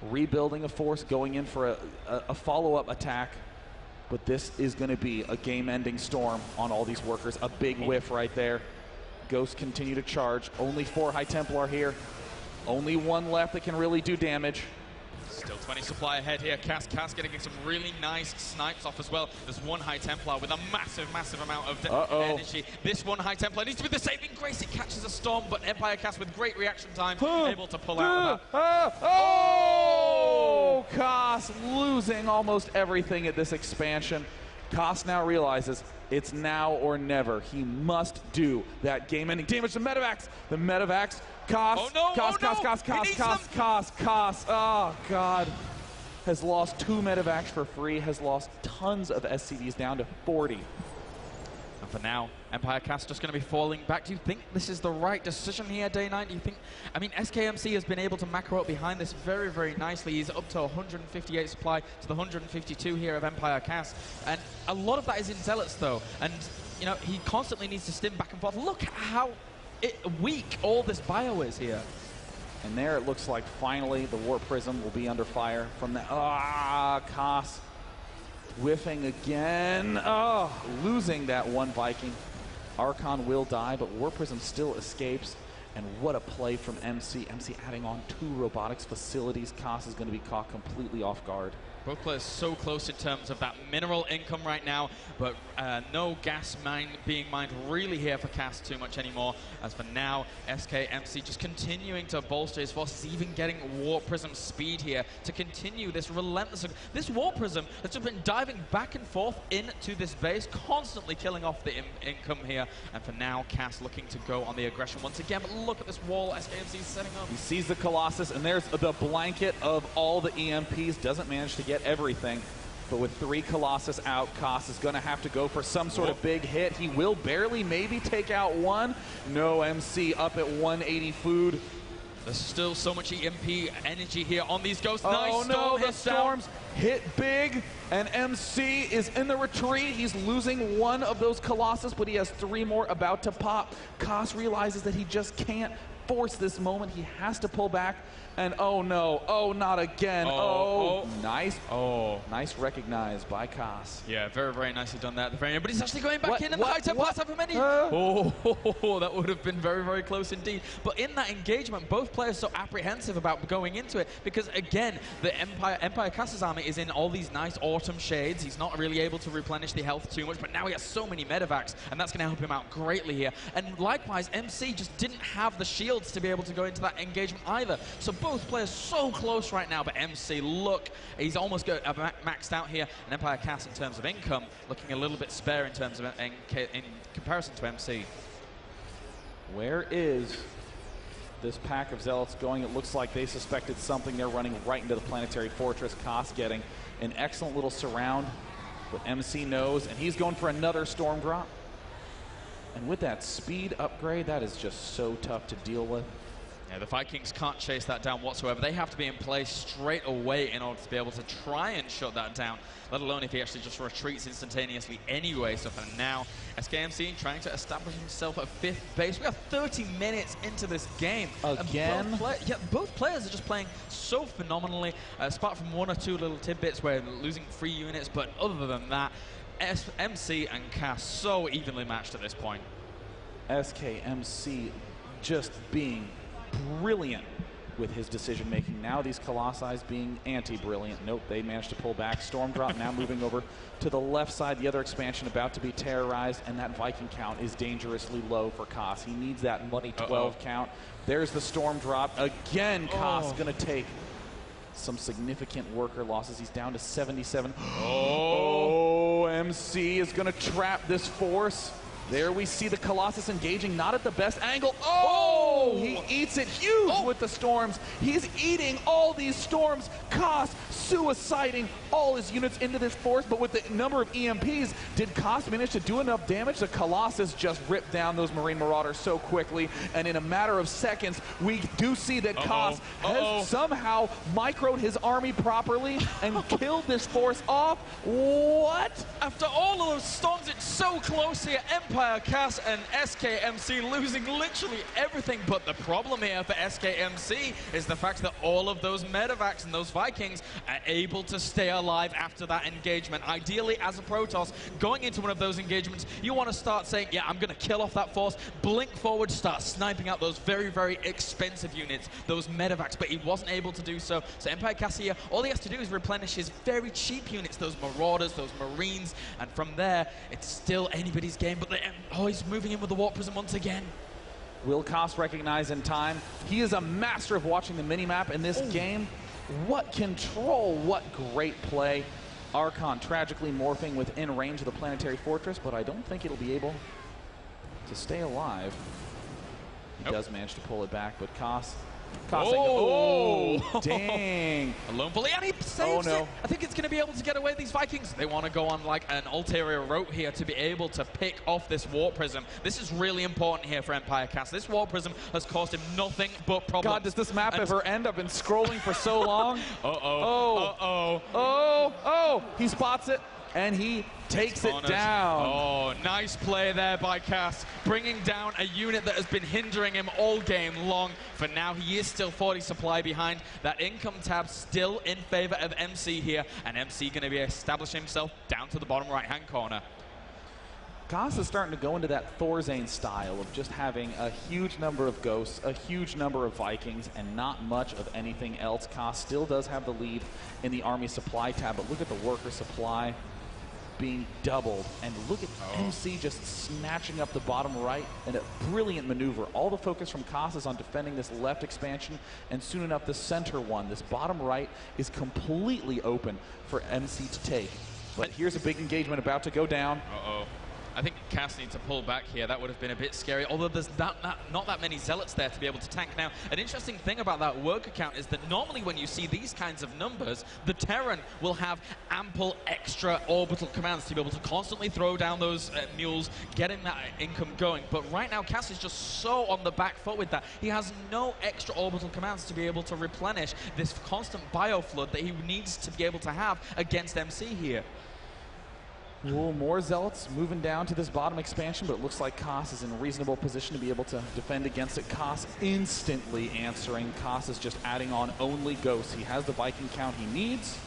rebuilding a force, going in for a follow-up attack. But this is going to be a game-ending storm on all these workers. A big whiff right there. Ghosts continue to charge. Only 4 High Templar here. Only 1 left that can really do damage. Still 20 supply ahead here. Cass getting some really nice snipes off as well. There's 1 High Templar with a massive amount of energy. This 1 High Templar needs to be the saving grace. It catches a storm, but Empire Cast with great reaction time able to pull out of that. Koss losing almost everything at this expansion. Koss now realizes it's now or never. He must do that game-ending damage to medevacs. The medevacs. Koss. Koss. Oh, God. has lost 2 medevacs for free, has lost tons of SCVs down to 40. And for now, Empire Cast just going to be falling back. Do you think this is the right decision here, Day 9? Do you think? I mean, SKMC has been able to macro up behind this very, very nicely. He's up to 158 supply to the 152 here of Empire Cast. And a lot of that is in Zealots, though. And, you know, he constantly needs to stim back and forth. Look at how weak all this bio is here. And there it looks like finally the Warp Prism will be under fire from the... Koss whiffing again. Losing that one Viking. Archon will die, but Warp Prism still escapes. And what a play from MC. MC adding on 2 robotics facilities. Koss is going to be caught completely off guard. Both players so close in terms of that mineral income right now, but no gas mine being mined really here for Cast too much anymore. As for now, SKMC just continuing to bolster his forces, even getting Warp Prism speed here to continue this relentless... This Warp Prism has just been diving back and forth into this base, constantly killing off the income here. And for now, Cast looking to go on the aggression once again, but look at this wall SKMC is setting up. He sees the Colossus, and there's the blanket of all the EMPs. Doesn't manage to get everything, but with 3 Colossus out, Koss is going to have to go for some sort of big hit. He will barely maybe take out one. No, MC up at 180 food. There's still so much EMP energy here on these ghosts. Oh Nice no, storm the storms hit big, and MC is in the retreat. He's losing 1 of those Colossus, but he has 3 more about to pop. Koss realizes that he just can't force this moment. He has to pull back. And oh no, oh not again, nice, nice recognized by Koss. Yeah, very, very nicely done that. But he's actually going back in the What? high temp pass up for many. That would have been very, very close indeed. But in that engagement, both players so apprehensive about going into it because again, the Empire Cast's army is in all these nice autumn shades. He's not really able to replenish the health too much, but now he has so many medevacs, and that's going to help him out greatly here. And likewise, MC just didn't have the shields to be able to go into that engagement either. So both players so close right now, but MC, look, he's almost got maxed out here. And Empire Cast, in terms of income, looking a little bit spare in terms of in comparison to MC. Where is this pack of Zealots going? It looks like they suspected something. They're running right into the Planetary Fortress. Koss getting an excellent little surround, but MC knows, and he's going for another Storm Drop. And with that speed upgrade, that is just so tough to deal with. Yeah, the Vikings can't chase that down whatsoever. They have to be in place straight away in order to be able to try and shut that down, let alone if he actually just retreats instantaneously anyway. So for now, SKMC trying to establish himself at 5th base. We are 30 minutes into this game. Again? Both players are just playing so phenomenally, apart from 1 or 2 little tidbits where they're losing 3 units, but other than that, MC and Cass so evenly matched at this point. SKMC just being brilliant with his decision making. Now these Colossi being anti-brilliant. Nope, they managed to pull back. Storm Drop now moving over to the left side. The other expansion about to be terrorized, and that Viking count is dangerously low for Koss. He needs that money 12 count. There's the Storm Drop. Again, Koss going to take some significant worker losses. He's down to 77. MC is going to trap this force. There we see the Colossus engaging, not at the best angle. He eats it huge with the storms. He's eating all these storms. Koss suiciding all his units into this force, but with the number of EMPs, did Koss manage to do enough damage? The Colossus just ripped down those Marine Marauders so quickly, and in a matter of seconds, we do see that Koss has somehow microed his army properly and killed this force off. What? After all of those storms, it's so close here. Empire Cast and SKMC losing literally everything, but the problem here for SKMC is the fact that all of those medevacs and those Vikings are able to stay alive after that engagement. Ideally, as a Protoss, going into one of those engagements, you want to start saying, yeah, I'm going to kill off that force, blink forward, start sniping out those very, very expensive units, those medevacs, but he wasn't able to do so. So Empire Cast here, all he has to do is replenish his very cheap units, those Marauders, those Marines, and from there, it's still anybody's game, but he's moving in with the Warp Prism once again. Will Koss recognize in time? He is a master of watching the minimap in this game. What control, what great play. Archon tragically morphing within range of the Planetary Fortress, but I don't think it'll be able to stay alive. He does manage to pull it back, but Koss Oh, dang. A lone volley, and he saves no. it. I think it's going to be able to get away these Vikings. They want to go on like an ulterior route here to be able to pick off this Warp Prism. This is really important here for Empire Cast. This Warp Prism has caused him nothing but problems. God, does this map ever end? I've been scrolling for so long. Oh, he spots it, and he takes it down. Oh, nice play there by Cass, bringing down a unit that has been hindering him all game long. For now, he is still 40 supply behind. That income tab still in favor of MC here, and MC going to be establishing himself down to the bottom right-hand corner. Cass is starting to go into that Thorzane style of just having a huge number of ghosts, a huge number of Vikings, and not much of anything else. Cass still does have the lead in the army supply tab, but look at the worker supply being doubled, and look at MC just snatching up the bottom right in a brilliant maneuver. All the focus from Cass is on defending this left expansion, and soon enough the center one, this bottom right, is completely open for MC to take. But here's a big engagement about to go down. I think Cass needs to pull back here. That would have been a bit scary, although there's not that many Zealots there to be able to tank. Now, an interesting thing about that worker count is that normally when you see these kinds of numbers, the Terran will have ample extra orbital commands to be able to constantly throw down those mules, getting that income going. But right now, Cass is just so on the back foot with that. He has no extra orbital commands to be able to replenish this constant bioflood that he needs to be able to have against MC here. Ooh, more Zealots moving down to this bottom expansion, but it looks like Cass is in a reasonable position to be able to defend against it. Cass instantly answering. Cass is just adding on only Ghosts. He has the Viking count he needs,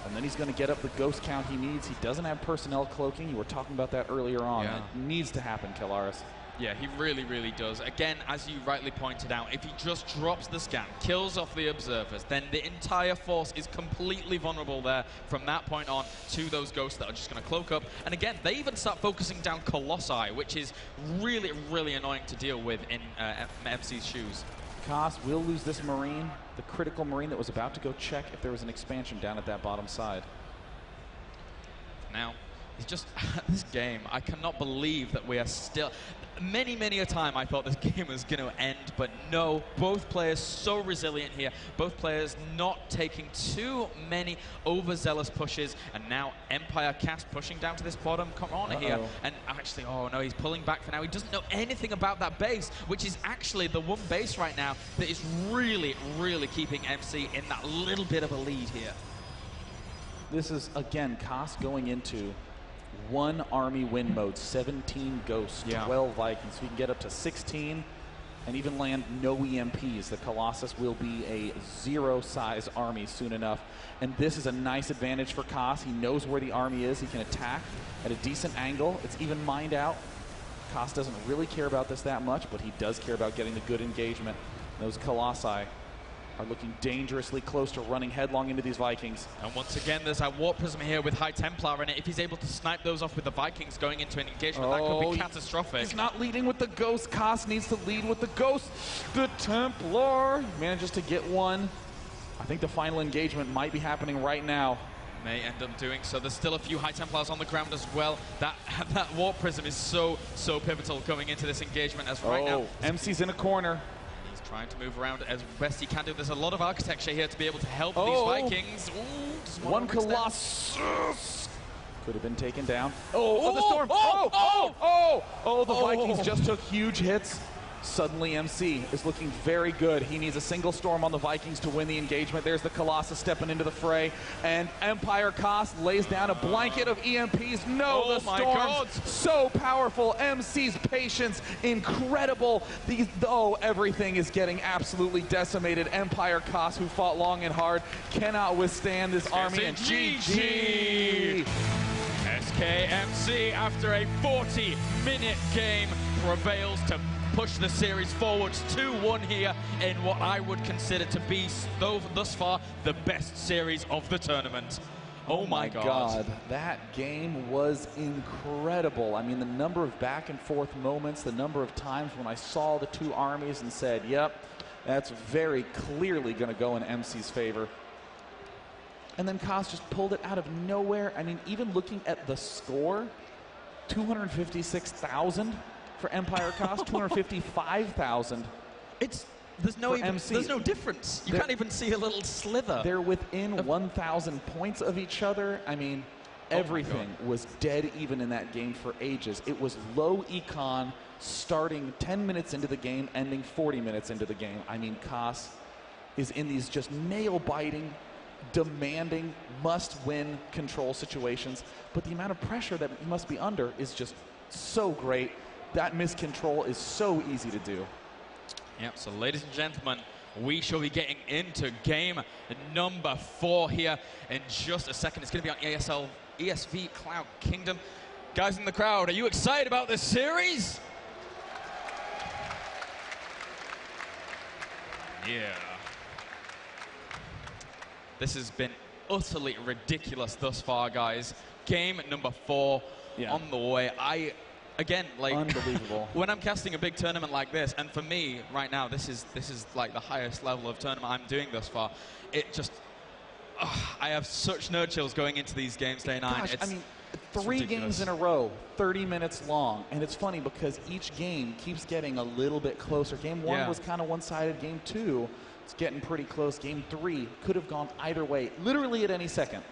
and then he's going to get up the Ghost count he needs. He doesn't have personnel cloaking. You were talking about that earlier on. Yeah. It needs to happen, Kelaris. Yeah, he really, really does. Again, as you rightly pointed out, if he just drops the scan, kills off the observers, then the entire force is completely vulnerable there from that point on to those ghosts that are just going to cloak up. And again, they even start focusing down Colossi, which is really, really annoying to deal with in MC's shoes. Cass will lose this Marine, the critical Marine that was about to go check if there was an expansion down at that bottom side. Now, it's just this game, I cannot believe that we are still... Many a time I thought this game was going to end, but no, both players so resilient here. Both players not taking too many overzealous pushes, and now Empire Cast pushing down to this bottom corner here. And actually, oh no, he's pulling back for now. He doesn't know anything about that base, which is actually the one base right now that is really, really keeping MC in that little bit of a lead here. This is, again, Cass going into one army win mode, 17 Ghosts, 12 Vikings. So he can get up to 16 and even land no EMPs. The Colossus will be a zero-size army soon enough. And this is a nice advantage for Cass. He knows where the army is. He can attack at a decent angle. It's even mined out. Cass doesn't really care about this that much, but he does care about getting the good engagement. Those Colossi are looking dangerously close to running headlong into these Vikings. And once again, there's that Warp Prism here with High Templar in it. If he's able to snipe those off with the Vikings going into an engagement, that could be catastrophic. He's not leading with the Ghost. Cass needs to lead with the Ghost. The Templar manages to get one. I think the final engagement might be happening right now. May end up doing so. There's still a few High Templars on the ground as well. That Warp Prism is so pivotal going into this engagement, as right now MC's in a corner. Trying to move around as best he can do. There's a lot of architecture here to be able to help these Vikings. Ooh, one Colossus could have been taken down. The storm. The Vikings just took huge hits. Suddenly MC is looking very good. He needs a single storm on the Vikings to win the engagement. There's the Colossus stepping into the fray, and Empire Cast lays down a blanket of EMPs. The storms so powerful. MC's patience incredible. Everything is getting absolutely decimated. Empire Cast, who fought long and hard, cannot withstand this army. And GG. SKMC, after a 40-minute game, prevails to push the series forwards 2-1 here in what I would consider to be, thus far, the best series of the tournament. Oh my God. That game was incredible. I mean, the number of back and forth moments, the number of times when I saw the two armies and said, yep, that's very clearly going to go in MC's favor. And then Cass just pulled it out of nowhere. I mean, even looking at the score, 256,000 for Empire Cast, 255,000. It's there's no difference. You can't even see a little slither. They're within 1,000 points of each other. I mean, everything was dead even in that game for ages. It was low econ, starting 10 minutes into the game, ending 40 minutes into the game. I mean, Koss is in these just nail-biting, demanding, must-win control situations, but the amount of pressure that he must be under is just so great. That miscontrol is so easy to do. Yep, so ladies and gentlemen, we shall be getting into game number 4 here in just a second. It's going to be on ESV Cloud Kingdom. Guys in the crowd, are you excited about this series? Yeah. This has been utterly ridiculous thus far, guys. Game number 4 on the way. Again, like, unbelievable. When I'm casting a big tournament like this, and for me right now, this is like the highest level of tournament I'm doing thus far. It just, I have such nerd chills going into these games day 9. Gosh, I mean, 3 games in a row, 30 minutes long, and it's funny because each game keeps getting a little bit closer. Game 1 was kind of one-sided. Game 2, it's getting pretty close. Game 3 could have gone either way, literally at any second.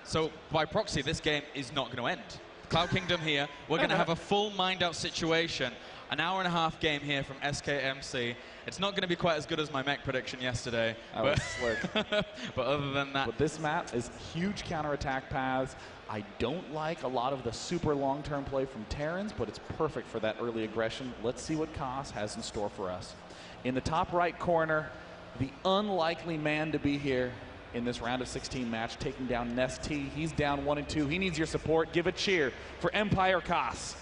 So by proxy, this game is not going to end. Cloud Kingdom here. We're going to have a full mind-out situation. An hour-and-a-half game here from SKMC. It's not going to be quite as good as my mech prediction yesterday. Was slick. But other than that... But this map is huge counterattack paths. I don't like a lot of the super long-term play from Terrans, but it's perfect for that early aggression. Let's see what Koss has in store for us. In the top right corner, the unlikely man to be here in this round of 16 match, taking down Nest T. He's down 1 and 2. He needs your support. Give a cheer for Empire Koss.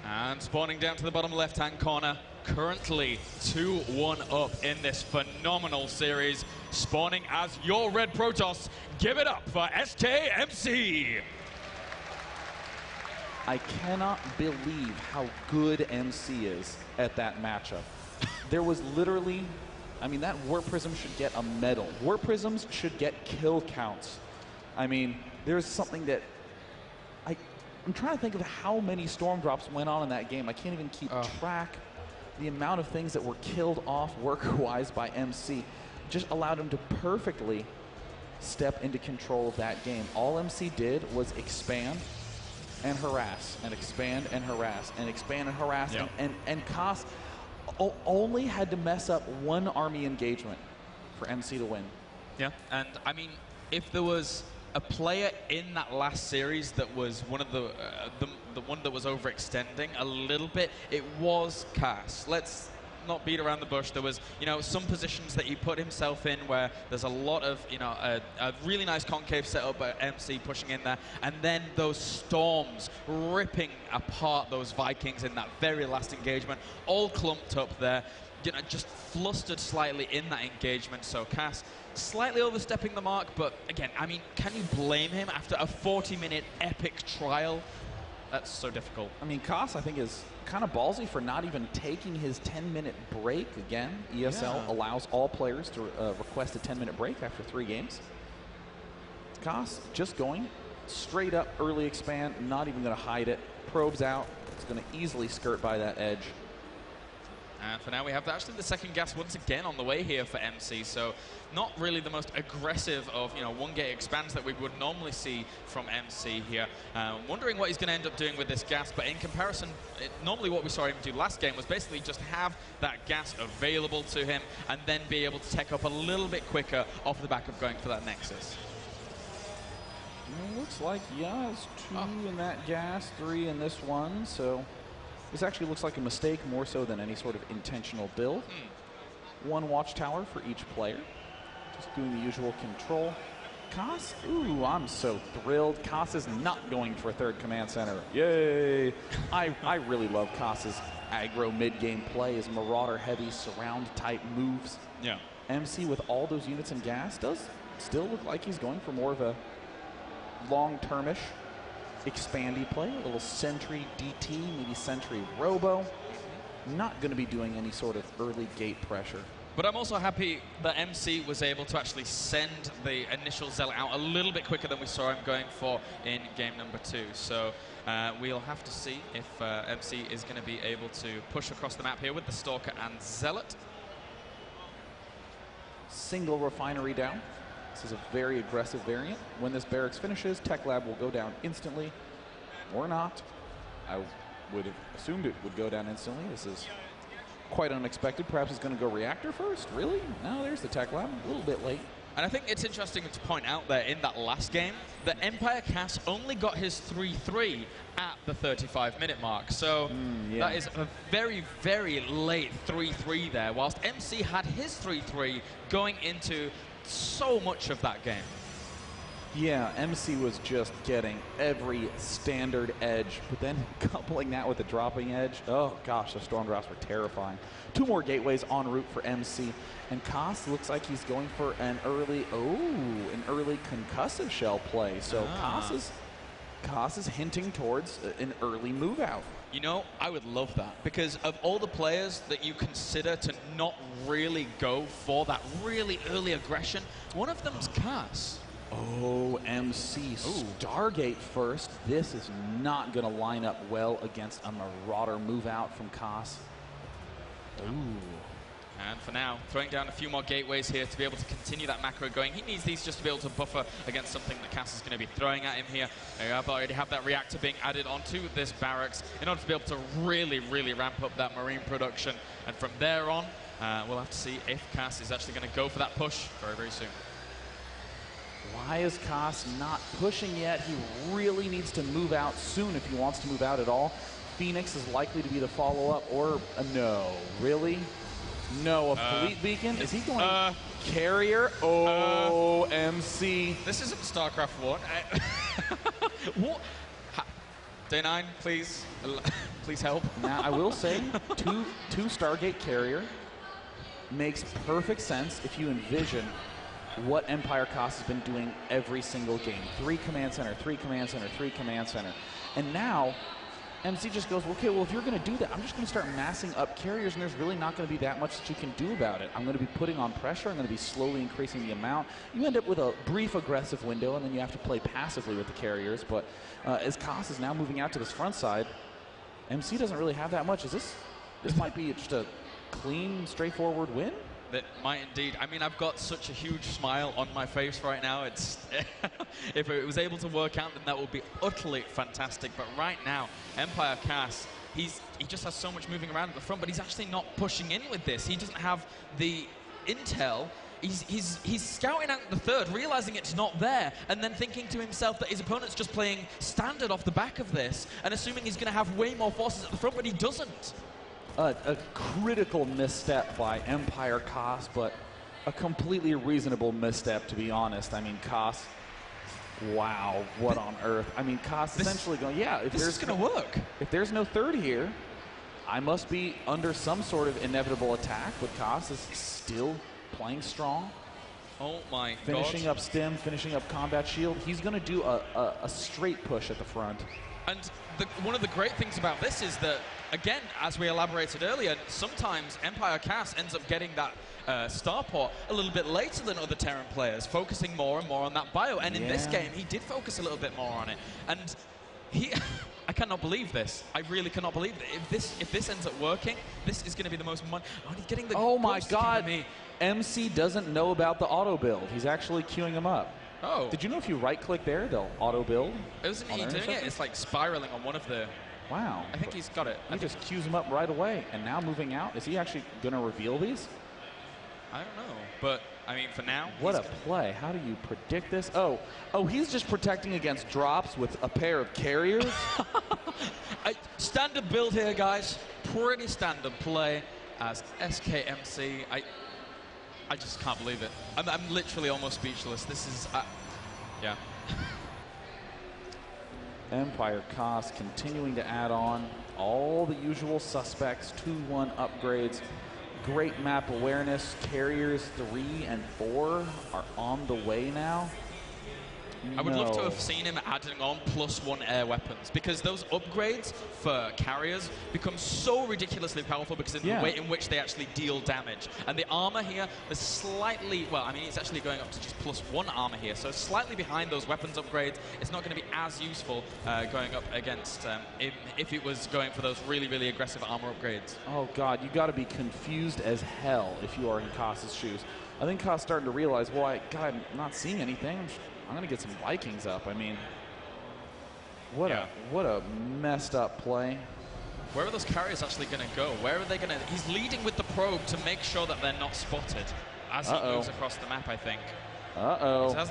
And spawning down to the bottom left-hand corner, currently 2-1 up in this phenomenal series. Spawning as your Red Protoss. Give it up for SKMC. I cannot believe how good MC is at that matchup. There was literally, I mean, that Warp Prism should get a medal. Warp Prisms should get kill counts. I mean, there's something that, I'm trying to think of how many Storm Drops went on in that game. I can't even keep track. The amount of things that were killed off worker-wise by MC just allowed him to perfectly step into control of that game. All MC did was expand and harass, and expand and harass, and expand and harass, and Koss only had to mess up one army engagement for MC to win. Yeah, and I mean, if there was a player in that last series that was one of the one that was overextending a little bit, it was Koss. Let's not beat around the bush. There was, you know, some positions that he put himself in where there's a lot of, you know, a really nice concave setup by MC pushing in there, and then those storms ripping apart those Vikings in that very last engagement, all clumped up there, you know, just flustered slightly in that engagement. So Koss slightly overstepping the mark, but again, I mean, can you blame him after a 40-minute epic trial? That's so difficult. I mean, Koss, I think, is kind of ballsy for not even taking his 10-minute break. Again, ESL allows all players to request a 10-minute break after 3 games. Koss just going straight up early expand, not even going to hide it. Probes out. It's going to easily skirt by that edge. And for now, we have actually the second gas once again on the way here for MC. So not really the most aggressive of, you know, 1-gate expands that we would normally see from MC here. Wondering what he's going to end up doing with this gas. But in comparison, normally what we saw him do last game was basically just have that gas available to him and then be able to tech up a little bit quicker off the back of going for that Nexus. It looks like, yeah, it's 2 in that gas, 3 in this one. So this actually looks like a mistake more so than any sort of intentional build. 1 watchtower for each player. Just doing the usual control. Koss, ooh, I'm so thrilled. Koss is not going for a 3rd command center. Yay! I really love Koss's aggro mid-game play, his Marauder-heavy surround-type moves. Yeah. MC with all those units in gas does still look like he's going for more of a long-termish expandy play, a little Sentry DT, maybe Sentry Robo. Not going to be doing any sort of early gate pressure. But I'm also happy that MC was able to actually send the initial Zealot out a little bit quicker than we saw him going for in game number 2. So we'll have to see if MC is going to be able to push across the map here with the Stalker and Zealot. Single refinery down. This is a very aggressive variant. When this barracks finishes, Tech Lab will go down instantly, or not. I would have assumed it would go down instantly. This is quite unexpected. Perhaps it's going to go reactor first. Really? No, there's the Tech Lab. A little bit late. And I think it's interesting to point out there in that last game that Empire Cass only got his 3-3 at the 35-minute mark. So that is a very, very late 3-3 there, whilst MC had his 3-3 going into so much of that game. Yeah, MC was just getting every standard edge, but then coupling that with the dropping edge, oh gosh, the storm drops were terrifying. 2 more gateways en route for MC, and Koss looks like he's going for an early concussive shell play. So Koss is hinting towards an early move out. You know, I would love that, because of all the players that you consider to not really go for that really early aggression, one of them's Koss. Oh, MC Stargate first. This is not going to line up well against a Marauder move out from Koss. Ooh. And for now, throwing down a few more gateways here to be able to continue that macro going. He needs these just to be able to buffer against something that Cass is going to be throwing at him here. They already have that reactor being added onto this barracks in order to be able to really, really ramp up that marine production. And from there on, we'll have to see if Cass is actually going to go for that push very, very soon. Why is Koss not pushing yet? He really needs to move out soon if he wants to move out at all. Phoenix is likely to be the follow-up, or no, really? No, a fleet beacon? Is he going carrier? Oh, MC. This isn't StarCraft 1. What? Day9, please. Please help. Now, I will say, two Stargate carrier makes perfect sense if you envision what Empire Koss has been doing every single game. 3 command center, 3 command center, 3 command center. And now, MC just goes, okay, well, if you're going to do that, I'm just going to start massing up carriers, and there's really not going to be that much that you can do about it. I'm going to be putting on pressure. I'm going to be slowly increasing the amount. You end up with a brief aggressive window, and then you have to play passively with the carriers. But as Koss is now moving out to this front side, MC doesn't really have that much. This might be just a clean, straightforward win? That might indeed. I mean, I've got such a huge smile on my face right now. It's if it was able to work out, then that would be utterly fantastic. But right now, Empire Cass, he just has so much moving around at the front, but he's actually not pushing in with this. He doesn't have the intel. He's scouting out the third, realizing it's not there, and then thinking to himself that his opponent's just playing standard off the back of this, and assuming he's going to have way more forces at the front, but he doesn't. A critical misstep by Empire Koss, but a completely reasonable misstep, to be honest. I mean, Koss, wow, what on earth? I mean, Koss essentially going, yeah, if this is going to work. If there's no third here, I must be under some sort of inevitable attack, but Koss is still playing strong. Oh my God. Finishing up stim, finishing up combat shield. He's going to do a straight push at the front. And one of the great things about this is that, again, as we elaborated earlier, sometimes Empire Cass ends up getting that starport a little bit later than other Terran players, focusing more and more on that bio. And in this game, he did focus a little bit more on it. And I cannot believe this. I really cannot believe that. If this ends up working, this is going to be the most money. Oh, he's getting the oh my God. MC doesn't know about the auto build. He's actually queuing him up. Oh. Did you know if you right-click there, they'll auto-build? Isn't he doing it? It's like spiraling on one of the... Wow. I think he's got it. He just queues him up right away. And now moving out, is he actually going to reveal these? I don't know. But, I mean, for now... What a play. How do you predict this? Oh, he's just protecting against drops with a pair of carriers? Standard build here, guys. Pretty standard play as SKMC. I just can't believe it. I'm literally almost speechless. This is, yeah. Empire Koss continuing to add on all the usual suspects, 2-1 upgrades, great map awareness. Carriers 3 and 4 are on the way now. I would love to have seen him adding on +1 air weapons, because those upgrades for carriers become so ridiculously powerful because of the way in which they actually deal damage. And the armor here is slightly, well, I mean, it's actually going up to just +1 armor here, so slightly behind those weapons upgrades. It's not going to be as useful going up against if it was going for those really, really aggressive armor upgrades. Oh, God, you got to be confused as hell if you are in Koss's shoes. I think Koss starting to realize, well, God, I'm not seeing anything. I'm going to get some Vikings up. I mean, what a messed up play. Where are those carriers actually going to go? Where are they going to... He's leading with the probe to make sure that they're not spotted as he moves across the map, I think.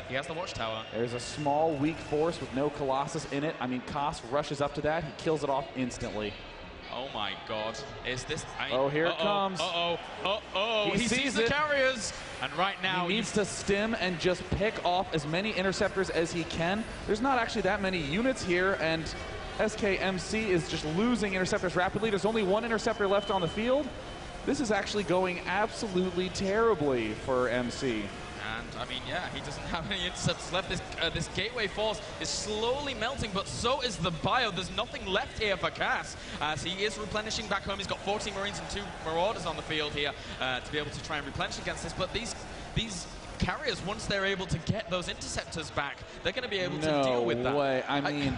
He has the watchtower. There's a small, weak force with no Colossus in it. I mean, Koss rushes up to that. He kills it off instantly. Oh my God! Is this? Here it comes. He sees the carriers, and right now he needs to stim and just pick off as many interceptors as he can. There's not actually that many units here, and SKMC is just losing interceptors rapidly. There's only one interceptor left on the field. This is actually going absolutely terribly for MC. And, I mean, yeah, he doesn't have any intercepts left. This gateway force is slowly melting, but so is the bio. There's nothing left here for Cass, as he is replenishing back home. He's got 14 Marines and 2 Marauders on the field here to be able to try and replenish against this. But these carriers, once they're able to get those interceptors back, they're going to be able to deal with that. No way. I mean,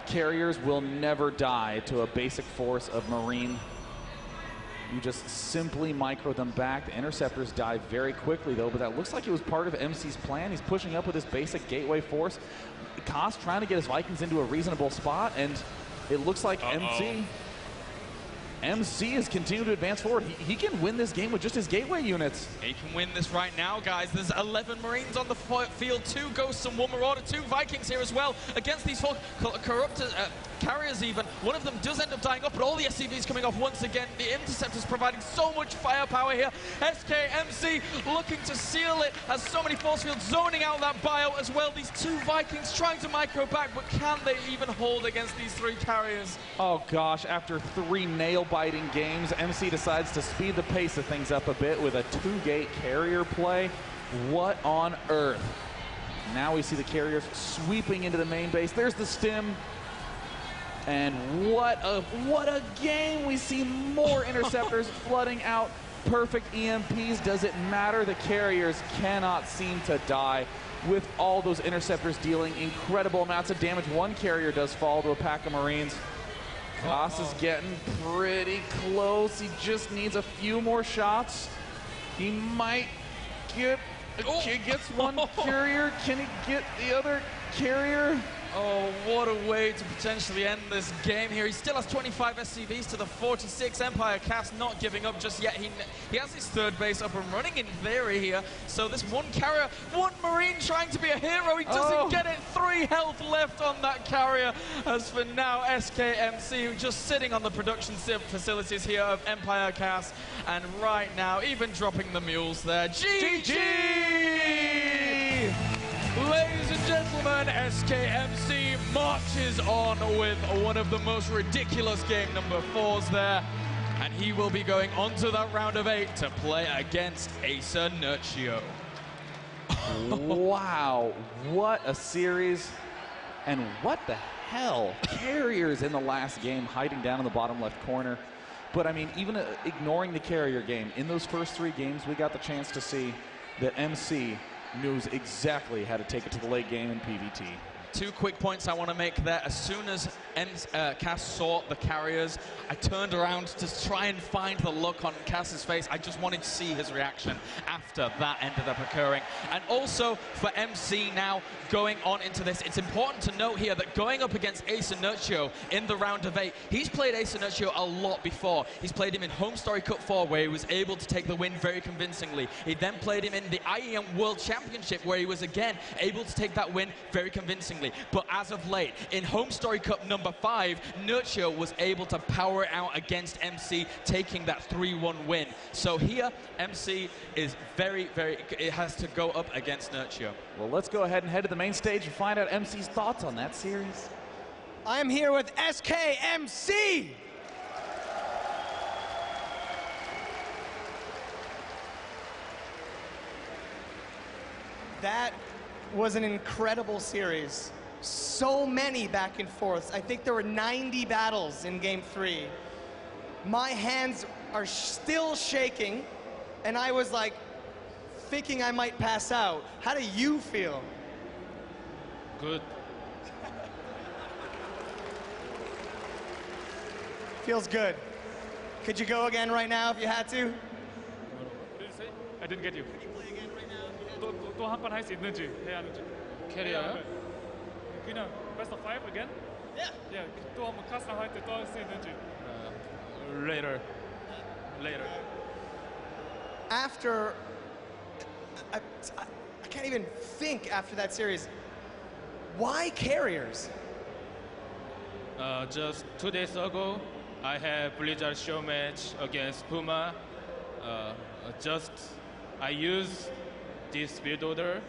carriers will never die to a basic force of Marine. You just simply micro them back. The interceptors die very quickly, though, but that looks like it was part of MC's plan. He's pushing up with his basic gateway force. Koss trying to get his Vikings into a reasonable spot, and it looks like MC is continuing to advance forward. He can win this game with just his gateway units. He can win this right now, guys. There's 11 Marines on the field, 2 Ghosts and 1 Marauder, 2 Vikings here as well against these 4 corrupted carriers even. One of them does end up dying off, but all the SCVs coming off once again. The interceptors providing so much firepower here. SKMC looking to seal it, has so many force fields zoning out that bio as well. These 2 Vikings trying to micro back, but can they even hold against these 3 carriers? Oh gosh, after 3 nail-biting games, MC decides to speed the pace of things up a bit with a 2-gate carrier play. What on earth? Now we see the carriers sweeping into the main base. There's the stim. And what a game. We see more interceptors flooding out. Perfect EMPs. Does it matter? The carriers cannot seem to die with all those interceptors dealing incredible amounts of damage. 1 carrier does fall to a pack of Marines. Koss is getting pretty close. He just needs a few more shots. He might get... He gets 1 carrier. Can he get the other carrier? Oh, what a way to potentially end this game here. He still has 25 SCVs to the 46. Empire Cass not giving up just yet. He has his 3rd base up and running in theory here. So this 1 carrier, 1 Marine trying to be a hero. He doesn't get it. 3 health left on that carrier. As for now, SKMC just sitting on the production facilities here of Empire Cass. And right now, even dropping the mules there. GG! Ladies and gentlemen, SKMC marches on with one of the most ridiculous game number 4s there. And he will be going on to that round of 8 to play against Acer Nurcio. Wow, what a series. And what the hell? Carriers in the last game hiding down in the bottom left corner. But I mean, even ignoring the carrier game, in those first 3 games, we got the chance to see that MC knows exactly how to take it to the late game in PvT. 2 quick points I want to make there. As soon as Cass saw the carriers, I turned around to try and find the look on Cass's face. I just wanted to see his reaction after that ended up occurring. And also for MC now going on into this, it's important to note here that going up against Acer Nurcio in the round of 8, he's played Acer Nurcio a lot before. He's played him in Home Story Cup 4 where he was able to take the win very convincingly. He then played him in the IEM World Championship where he was again able to take that win very convincingly. But as of late, in Home Story Cup number 5, Nurcio was able to power it out against MC, taking that 3-1 win. So here, MC is it has to go up against Nurcio. Well, let's go ahead and head to the main stage and find out MC's thoughts on that series. I'm here with SKMC. That was an incredible series. So many back and forths. I think there were 90 battles in Game 3. My hands are still shaking, and I was like thinking I might pass out. How do you feel? Good. Feels good. Could you go again right now if you had to? What did you say? I didn't get you. Could you play again right now? 또 한 번 할 수 있는지 해야 하는지. 캐리어요? 그냥 best of 5 again? Yeah. Yeah. 또 한 번 카스랑 할 때 또 할 수 있는지. Later. Later. After, I can't even think after that series. Why carriers? Just 2 days ago, I had Blizzard show match against Puma. I use this build order.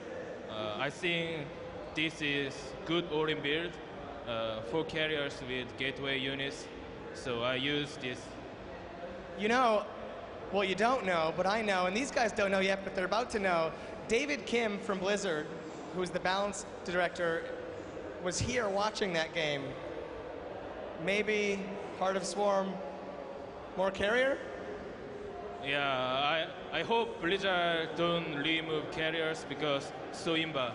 I think this is good all-in build for carriers with gateway units. So I use this. You know, well, you don't know, but I know, and these guys don't know yet, but they're about to know. David Kim from Blizzard, who's the balance director, was here watching that game. Maybe Heart of Swarm, more carrier? Yeah, I hope Blizzard don't remove carriers because so imba.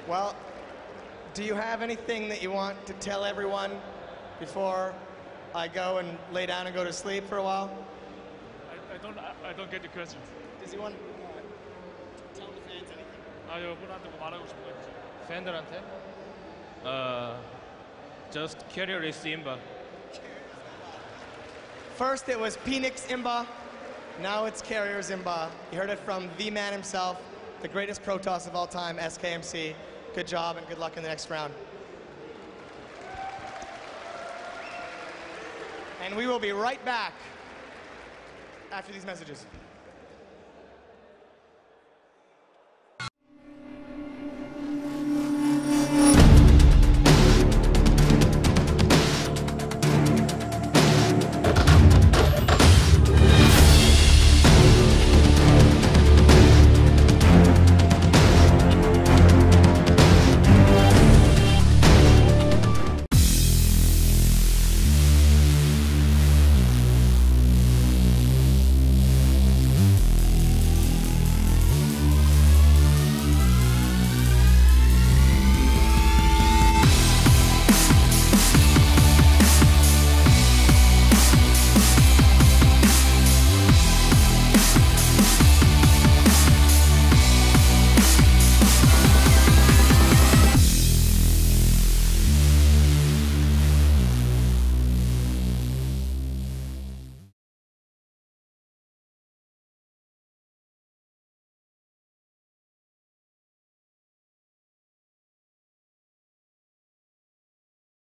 Well, do you have anything that you want to tell everyone before I go and lay down and go to sleep for a while? I don't get the questions. Does he want to tell the fans anything? 여러분한테 뭐 말하고 싶은 거 있지? 팬들한테? Just carrier is imba. First it was Phoenix Imba, now it's Carriers Imba. You heard it from the man himself, the greatest Protoss of all time, SKMC. Good job and good luck in the next round. And we will be right back after these messages.